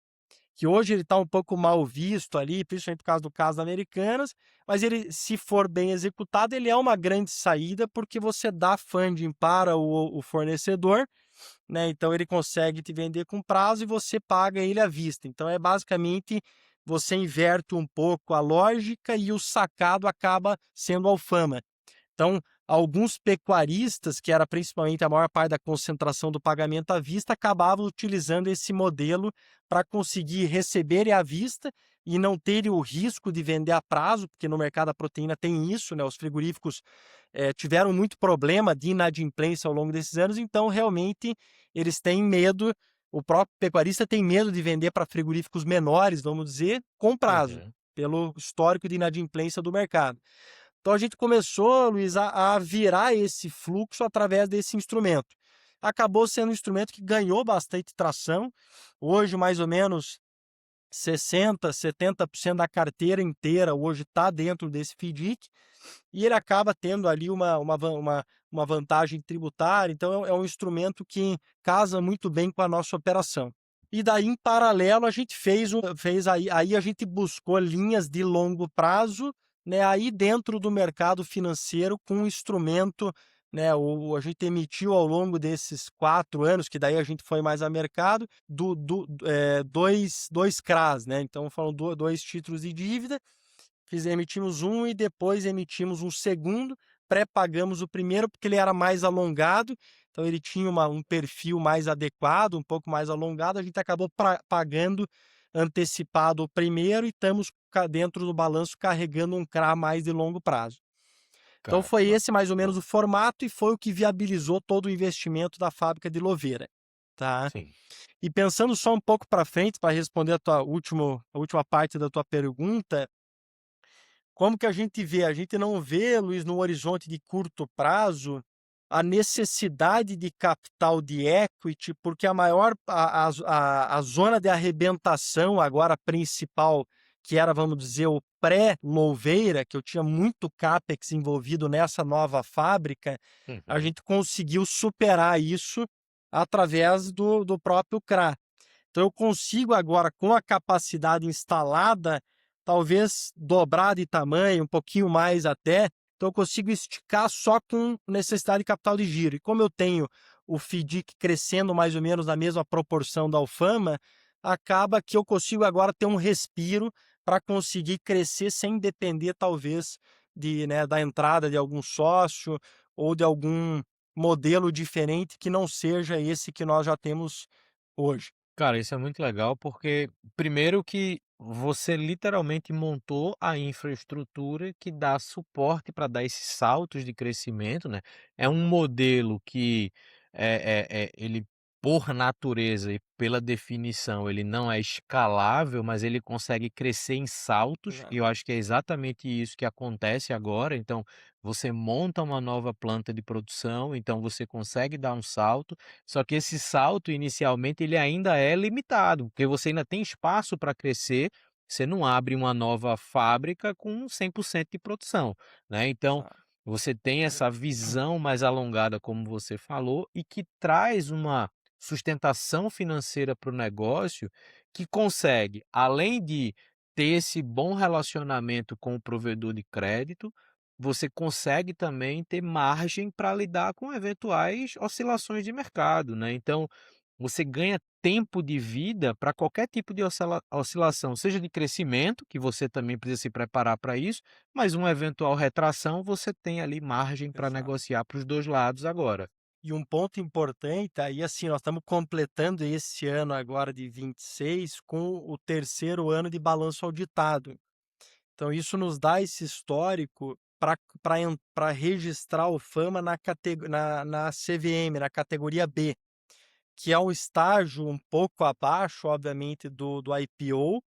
que hoje ele está um pouco mal visto ali, principalmente por causa do caso da Americanas, mas ele, se for bem executado, ele é uma grande saída, porque você dá funding para o fornecedor, né? Então ele consegue te vender com prazo e você paga ele à vista. Então é basicamente você inverte um pouco a lógica e o sacado acaba sendo Alfama. Então, alguns pecuaristas, que era principalmente a maior parte da concentração do pagamento à vista, acabavam utilizando esse modelo para conseguir receber à vista e não terem o risco de vender a prazo, porque no mercado da proteína tem isso, né? Os frigoríficos tiveram muito problema de inadimplência ao longo desses anos, então realmente eles têm medo, o próprio pecuarista tem medo de vender para frigoríficos menores, vamos dizer, com prazo, Uhum. pelo histórico de inadimplência do mercado. Então a gente começou, Luiz, a virar esse fluxo através desse instrumento. Acabou sendo um instrumento que ganhou bastante tração. Hoje, mais ou menos 60, 70% da carteira inteira hoje está dentro desse FDIC, e ele acaba tendo ali uma vantagem tributária. Então é um instrumento que casa muito bem com a nossa operação. E daí, em paralelo, a gente fez aí a gente buscou linhas de longo prazo, né, aí dentro do mercado financeiro, com um instrumento, né, a gente emitiu ao longo desses 4 anos, que daí a gente foi mais a mercado, dois CRAs, né? Então foram dois títulos de dívida. Emitimos um e depois emitimos um segundo. Pré-pagamos o primeiro porque ele era mais alongado, então ele tinha um perfil mais adequado, um pouco mais alongado. A gente acabou pagando antecipado o primeiro e estamos dentro do balanço carregando um CRA mais de longo prazo. Então foi Caramba. esse mais ou menos o formato e foi o que viabilizou todo o investimento da fábrica de Louveira, tá? Sim. E pensando só um pouco para frente, para responder a última parte da tua pergunta, como que a gente vê? A gente não vê, Luiz, no horizonte de curto prazo, a necessidade de capital de equity, porque a zona de arrebentação agora principal, que era, vamos dizer, o pré-Louveira, que eu tinha muito CAPEX envolvido nessa nova fábrica, a Uhum. gente conseguiu superar isso através do próprio CRA. Então eu consigo agora, com a capacidade instalada, talvez dobrar de tamanho, um pouquinho mais até. Então eu consigo esticar só com necessidade de capital de giro. E como eu tenho o FDIC crescendo mais ou menos na mesma proporção da Alfama, acaba que eu consigo agora ter um respiro para conseguir crescer sem depender, talvez, né, da entrada de algum sócio ou de algum modelo diferente que não seja esse que nós já temos hoje. Cara, isso é muito legal porque, primeiro, que você literalmente montou a infraestrutura que dá suporte para dar esses saltos de crescimento, né? É um modelo que ele, por natureza e pela definição, ele não é escalável, mas ele consegue crescer em saltos, e Exato. eu acho que é exatamente isso que acontece agora. Então, você monta uma nova planta de produção, então você consegue dar um salto. Só que esse salto, inicialmente, ele ainda é limitado, porque você ainda tem espaço para crescer, você não abre uma nova fábrica com 100% de produção, né. Então, Exato. você tem essa visão mais alongada, como você falou, e que traz uma sustentação financeira para o negócio, que consegue, além de ter esse bom relacionamento com o provedor de crédito, você consegue também ter margem para lidar com eventuais oscilações de mercado, né. Então, você ganha tempo de vida para qualquer tipo de oscilação, seja de crescimento, que você também precisa se preparar para isso, mas uma eventual retração, você tem ali margem para Exato. negociar para os 2 lados agora. E um ponto importante, aí assim, nós estamos completando esse ano agora de 26 com o terceiro ano de balanço auditado. Então isso nos dá esse histórico para registrar o Fama na CVM, na categoria B, que é um estágio um pouco abaixo, obviamente, do IPO,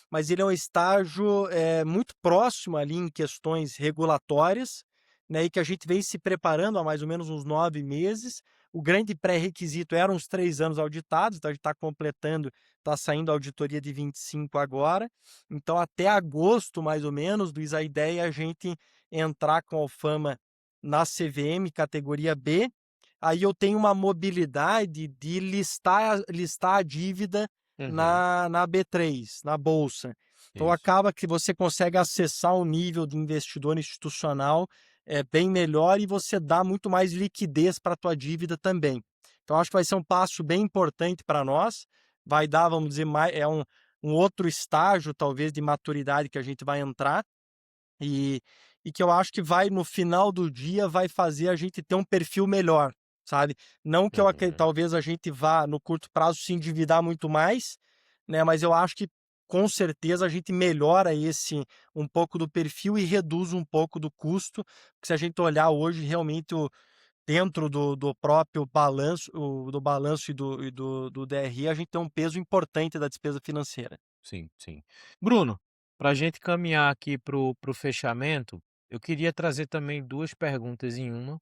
mas ele é um estágio, muito próximo ali em questões regulatórias, né, e que a gente vem se preparando há mais ou menos uns 9 meses. O grande pré-requisito eram os 3 anos auditados, então a gente está completando, está saindo a auditoria de 25 agora. Então até agosto, mais ou menos, Luiz, a ideia é a gente entrar com a Alfama na CVM categoria B. Aí eu tenho uma mobilidade de listar a dívida Uhum, na B3, na bolsa. Então isso. acaba que você consegue acessar um nível de investidor institucional, bem melhor, e você dá muito mais liquidez para a tua dívida também. Então acho que vai ser um passo bem importante para nós, vai dar, vamos dizer, um outro estágio talvez de maturidade que a gente vai entrar, e que eu acho que vai, no final do dia, vai fazer a gente ter um perfil melhor, sabe. Não que eu acre Uhum. talvez a gente vá, no curto prazo, se endividar muito mais, né, mas eu acho que, com certeza, a gente melhora esse um pouco do perfil e reduz um pouco do custo, porque se a gente olhar hoje, realmente, dentro do próprio balanço, do balanço e do DRE, a gente tem um peso importante da despesa financeira. Sim, sim. Bruno, para a gente caminhar aqui para o fechamento, eu queria trazer também 2 perguntas em uma,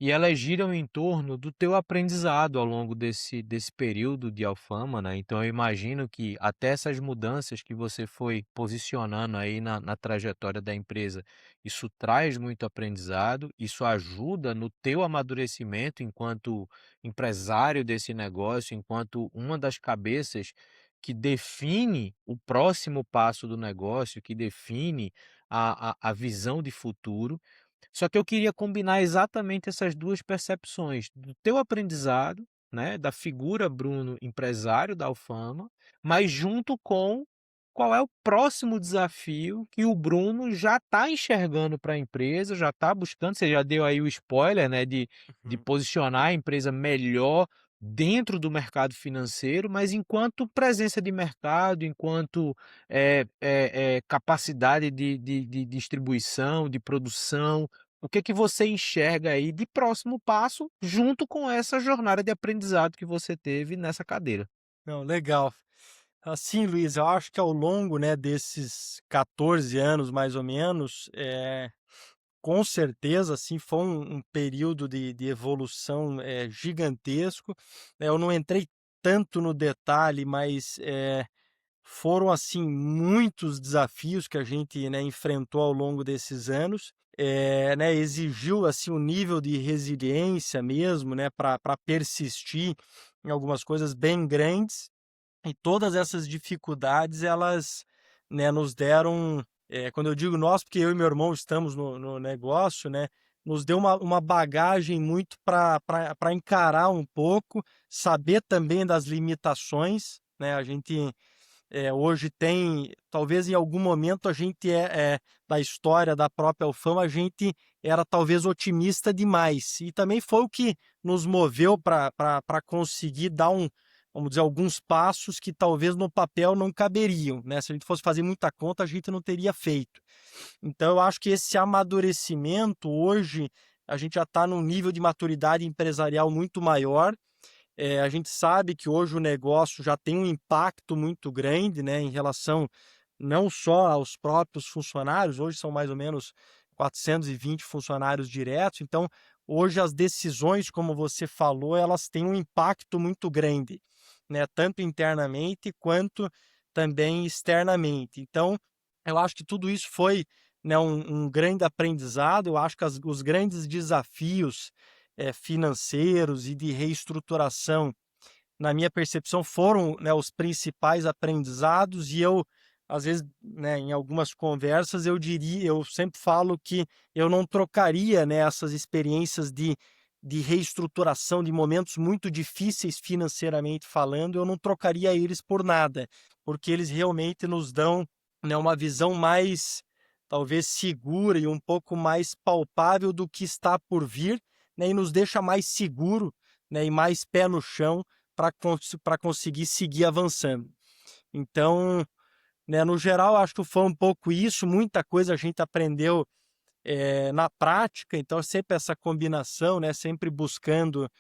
e elas giram em torno do teu aprendizado ao longo desse período de Alfama, né. Então eu imagino que até essas mudanças que você foi posicionando aí na trajetória da empresa, isso traz muito aprendizado, isso ajuda no teu amadurecimento enquanto empresário desse negócio, enquanto uma das cabeças que define o próximo passo do negócio, que define a visão de futuro. Só que eu queria combinar exatamente essas 2 percepções, do teu aprendizado, né, da figura Bruno empresário da Alfama, mas junto com qual é o próximo desafio que o Bruno já está enxergando para a empresa, já está buscando, você já deu aí o spoiler, né, de Uhum. posicionar a empresa melhor dentro do mercado financeiro, mas enquanto presença de mercado, enquanto, capacidade de distribuição, de produção, o que que você enxerga aí de próximo passo, junto com essa jornada de aprendizado que você teve nessa cadeira? Não, legal. Assim, Luiz, eu acho que ao longo, né, desses 14 anos, mais ou menos, com certeza, assim, foi um período de evolução, gigantesco, né. Eu não entrei tanto no detalhe, mas, foram, assim, muitos desafios que a gente, né, enfrentou ao longo desses anos, né, exigiu, assim, um nível de resiliência mesmo, né, para persistir em algumas coisas bem grandes. E todas essas dificuldades, elas, né, nos deram, quando eu digo nós, porque eu e meu irmão estamos no negócio, né, nos deu uma bagagem muito para encarar um pouco, saber também das limitações, né. A gente, hoje tem, talvez em algum momento a gente, da história da própria Alfama, a gente era talvez otimista demais, e também foi o que nos moveu para conseguir dar vamos dizer, alguns passos que talvez no papel não caberiam, né, se a gente fosse fazer muita conta, a gente não teria feito. Então eu acho que esse amadurecimento hoje, a gente já está num nível de maturidade empresarial muito maior. A gente sabe que hoje o negócio já tem um impacto muito grande, né, em relação não só aos próprios funcionários, hoje são mais ou menos 420 funcionários diretos, então hoje as decisões, como você falou, elas têm um impacto muito grande, né, tanto internamente quanto também externamente. Então, eu acho que tudo isso foi, né, um grande aprendizado. Eu acho que os grandes desafios, financeiros e de reestruturação, na minha percepção, foram, né, os principais aprendizados, e eu às vezes, né, em algumas conversas eu sempre falo que eu não trocaria, né, essas experiências de reestruturação de momentos muito difíceis financeiramente falando, eu não trocaria eles por nada, porque eles realmente nos dão, né, uma visão mais, talvez, segura e um pouco mais palpável do que está por vir, né, e nos deixa mais seguro, né, e mais pé no chão para conseguir seguir avançando. Então, né, no geral, acho que foi um pouco isso, muita coisa a gente aprendeu na prática, então sempre essa combinação, né, sempre buscando,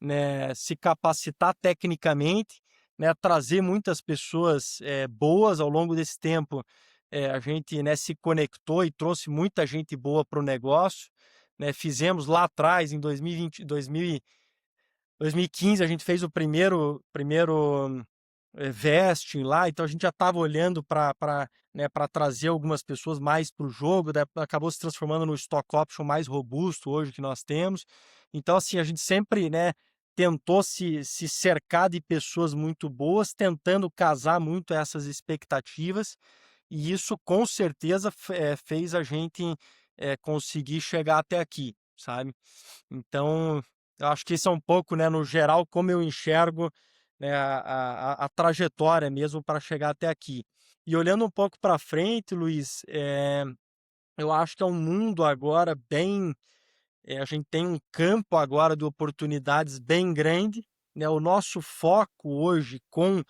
né, se capacitar tecnicamente, né, trazer muitas pessoas boas ao longo desse tempo. A gente, né, se conectou e trouxe muita gente boa para o negócio, né, fizemos lá atrás, em 2020, 2015, a gente fez o primeiro vesting lá, então a gente já estava olhando para, né, para trazer algumas pessoas mais para o jogo, daí acabou se transformando no stock option mais robusto hoje que nós temos. Então, assim, a gente sempre, né, tentou se cercar de pessoas muito boas, tentando casar muito essas expectativas, e isso com certeza fez a gente conseguir chegar até aqui, sabe? Então, eu acho que isso é um pouco, né, no geral, como eu enxergo, né, a trajetória mesmo para chegar até aqui. E olhando um pouco para frente, Luiz, eu acho que é um mundo agora bem. A gente tem um campo agora de oportunidades bem grande, né? O nosso foco hoje com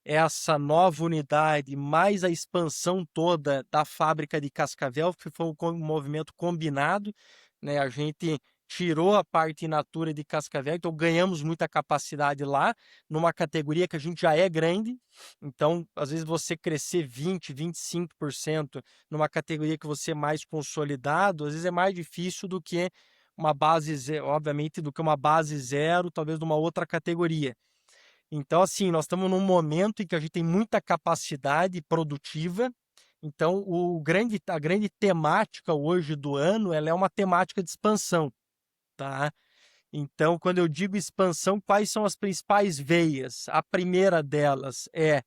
essa nova unidade, mais a expansão toda da fábrica de Cascavel, que foi um movimento combinado, né? A gente tirou a parte in natura de Cascavel, então ganhamos muita capacidade lá, numa categoria que a gente já é grande. Então, às vezes você crescer 20, 25% numa categoria que você é mais consolidado, às vezes é mais difícil do que uma base zero, obviamente, do que uma base zero, talvez de uma outra categoria. Então, assim, nós estamos num momento em que a gente tem muita capacidade produtiva. Então, a grande temática hoje do ano, ela é uma temática de expansão, tá? Então, quando eu digo expansão, quais são as principais veias? A primeira delas é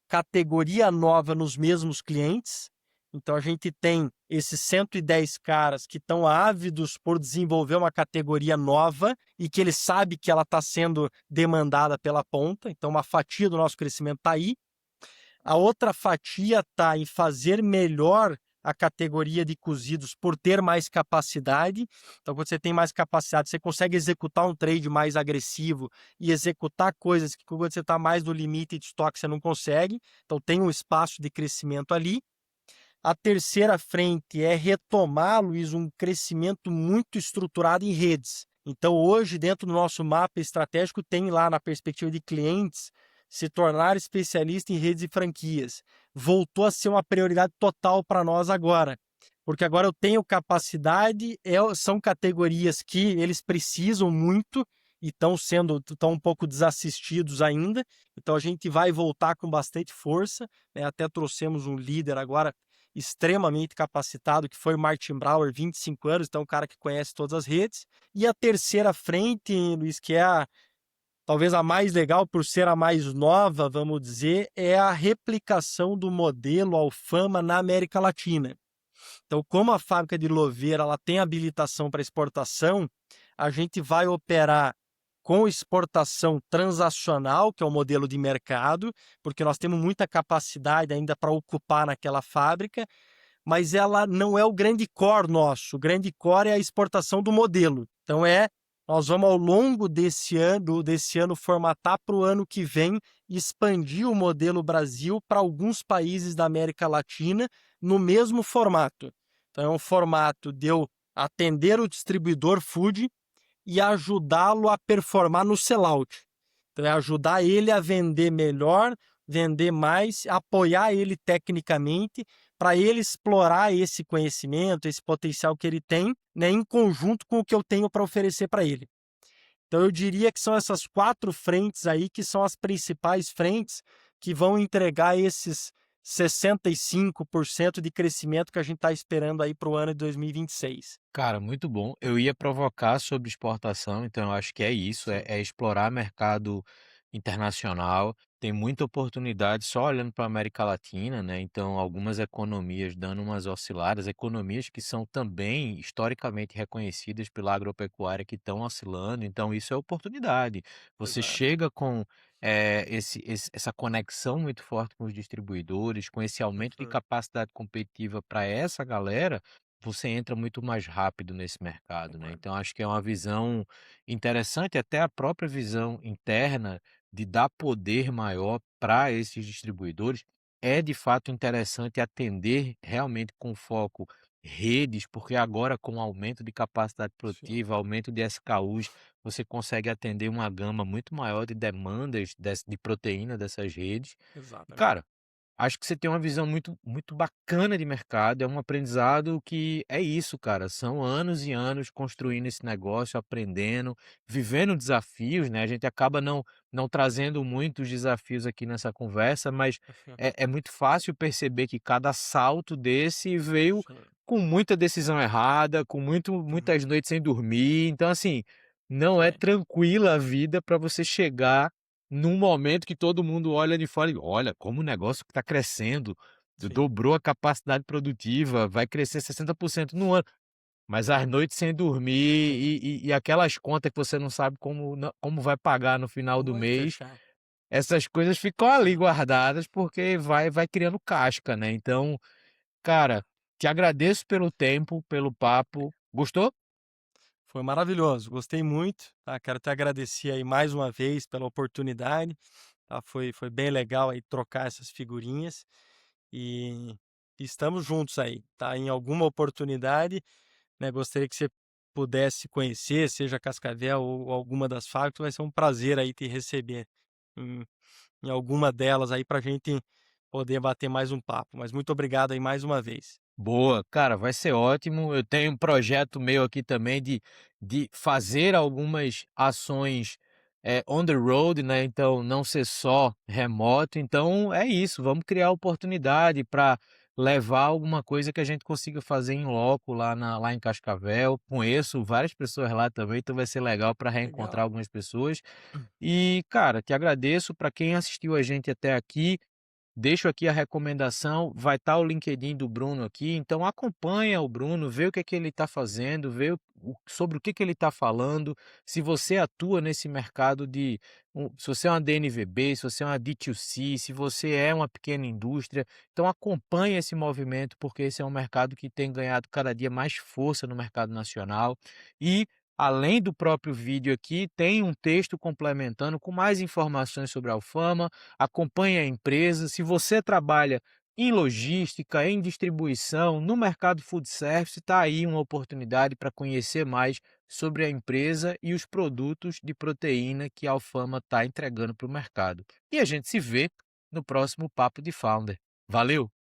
categoria nova nos mesmos clientes. Então a gente tem esses 110 caras que estão ávidos por desenvolver uma categoria nova e que ele sabe que ela está sendo demandada pela ponta. Então uma fatia do nosso crescimento está aí. A outra fatia está em fazer melhor a categoria de cozidos por ter mais capacidade. Então, quando você tem mais capacidade, você consegue executar um trade mais agressivo e executar coisas que quando você está mais no limite de estoque, você não consegue. Então, tem um espaço de crescimento ali. A terceira frente é retomar, Luiz, um crescimento muito estruturado em redes. Então, hoje, dentro do nosso mapa estratégico, tem lá na perspectiva de clientes se tornar especialista em redes e franquias. Voltou a ser uma prioridade total para nós agora, porque agora eu tenho capacidade, são categorias que eles precisam muito e estão um pouco desassistidos ainda. Então, a gente vai voltar com bastante força, né? Até trouxemos um líder agora extremamente capacitado, que foi o Martin Brauer, 25 anos, então um cara que conhece todas as redes. E a terceira frente, Luiz, que é talvez a mais legal por ser a mais nova, vamos dizer, é a replicação do modelo Alfama na América Latina. Então, como a fábrica de Louveira ela tem habilitação para exportação, a gente vai operar com exportação transacional, que é o modelo de mercado, porque nós temos muita capacidade ainda para ocupar naquela fábrica, mas ela não é o grande core nosso. O grande core é a exportação do modelo. Então nós vamos ao longo desse ano formatar para o ano que vem expandir o modelo Brasil para alguns países da América Latina no mesmo formato. Então é um formato de eu atender o distribuidor food e ajudá-lo a performar no sellout. Então é ajudar ele a vender melhor, vender mais, apoiar ele tecnicamente para ele explorar esse conhecimento, esse potencial que ele tem, né, em conjunto com o que eu tenho para oferecer para ele. Então eu diria que são essas 4 frentes aí que são as principais frentes que vão entregar esses 65% de crescimento que a gente está esperando aí para o ano de 2026. Cara, muito bom. Eu ia provocar sobre exportação, então eu acho que é isso, é explorar mercado internacional, tem muita oportunidade só olhando para a América Latina, né, então algumas economias dando umas osciladas, economias que são também historicamente reconhecidas pela agropecuária que estão oscilando, então isso é oportunidade. Você Exato. chega com, essa conexão muito forte com os distribuidores, com esse aumento de Uhum. capacidade competitiva para essa galera, você entra muito mais rápido nesse mercado, né, Concordo. então acho que é uma visão interessante, até a própria visão interna de dar poder maior para esses distribuidores, é de fato interessante atender realmente com foco redes, porque agora com o aumento de capacidade Sim, produtiva, aumento de SKUs, você consegue atender uma gama muito maior de demandas de proteína dessas redes. E exatamente. cara, acho que você tem uma visão muito bacana de mercado, é um aprendizado que é isso, cara, são anos e anos construindo esse negócio, aprendendo, vivendo desafios, né, a gente acaba não trazendo muitos desafios aqui nessa conversa, mas é muito fácil perceber que cada salto desse veio Sim. com muita decisão errada, com Uhum. muitas noites sem dormir, então assim, não é Sim, tranquila a vida para você chegar num momento que todo mundo olha de fora e: "Olha, como o negócio está crescendo, sim. dobrou a capacidade produtiva, vai crescer 60% no ano", mas as noites sem dormir Sim. e aquelas contas que você não sabe como vai pagar no final Como do vai mês, fechar? essas coisas ficam ali Sim. guardadas, porque vai criando casca, né. Então, cara, te agradeço pelo tempo, pelo papo. Gostou? Foi maravilhoso, gostei muito, tá, quero te agradecer aí mais uma vez pela oportunidade, tá, foi bem legal aí trocar essas figurinhas, e estamos juntos aí, tá, em alguma oportunidade, né, gostaria que você pudesse conhecer, seja Cascavel ou alguma das fábricas, vai ser um prazer aí te receber em em alguma delas aí pra gente poder bater mais um papo, mas muito obrigado aí mais uma vez. Boa, cara, vai ser ótimo. Eu tenho um projeto meu aqui também de fazer algumas ações on the road, né? Então, não ser só remoto. Então, é isso. Vamos criar oportunidade para levar alguma coisa que a gente consiga fazer em loco lá em Cascavel. Conheço várias pessoas lá também, então vai ser legal para reencontrar Legal. algumas pessoas. E, cara, te agradeço para quem assistiu a gente até aqui. Deixo aqui a recomendação, vai estar o LinkedIn do Bruno aqui, então acompanha o Bruno, vê o que é que ele está fazendo, vê sobre o que que ele está falando. Se você atua nesse mercado se você é uma DNVB, se você é uma D2C, se você é uma pequena indústria, então acompanhe esse movimento, porque esse é um mercado que tem ganhado cada dia mais força no mercado nacional. E além do próprio vídeo aqui, tem um texto complementando com mais informações sobre a Alfama. Acompanhe a empresa. Se você trabalha em logística, em distribuição, no mercado food service, está aí uma oportunidade para conhecer mais sobre a empresa e os produtos de proteína que a Alfama está entregando para o mercado. E a gente se vê no próximo Papo de Founder. Valeu!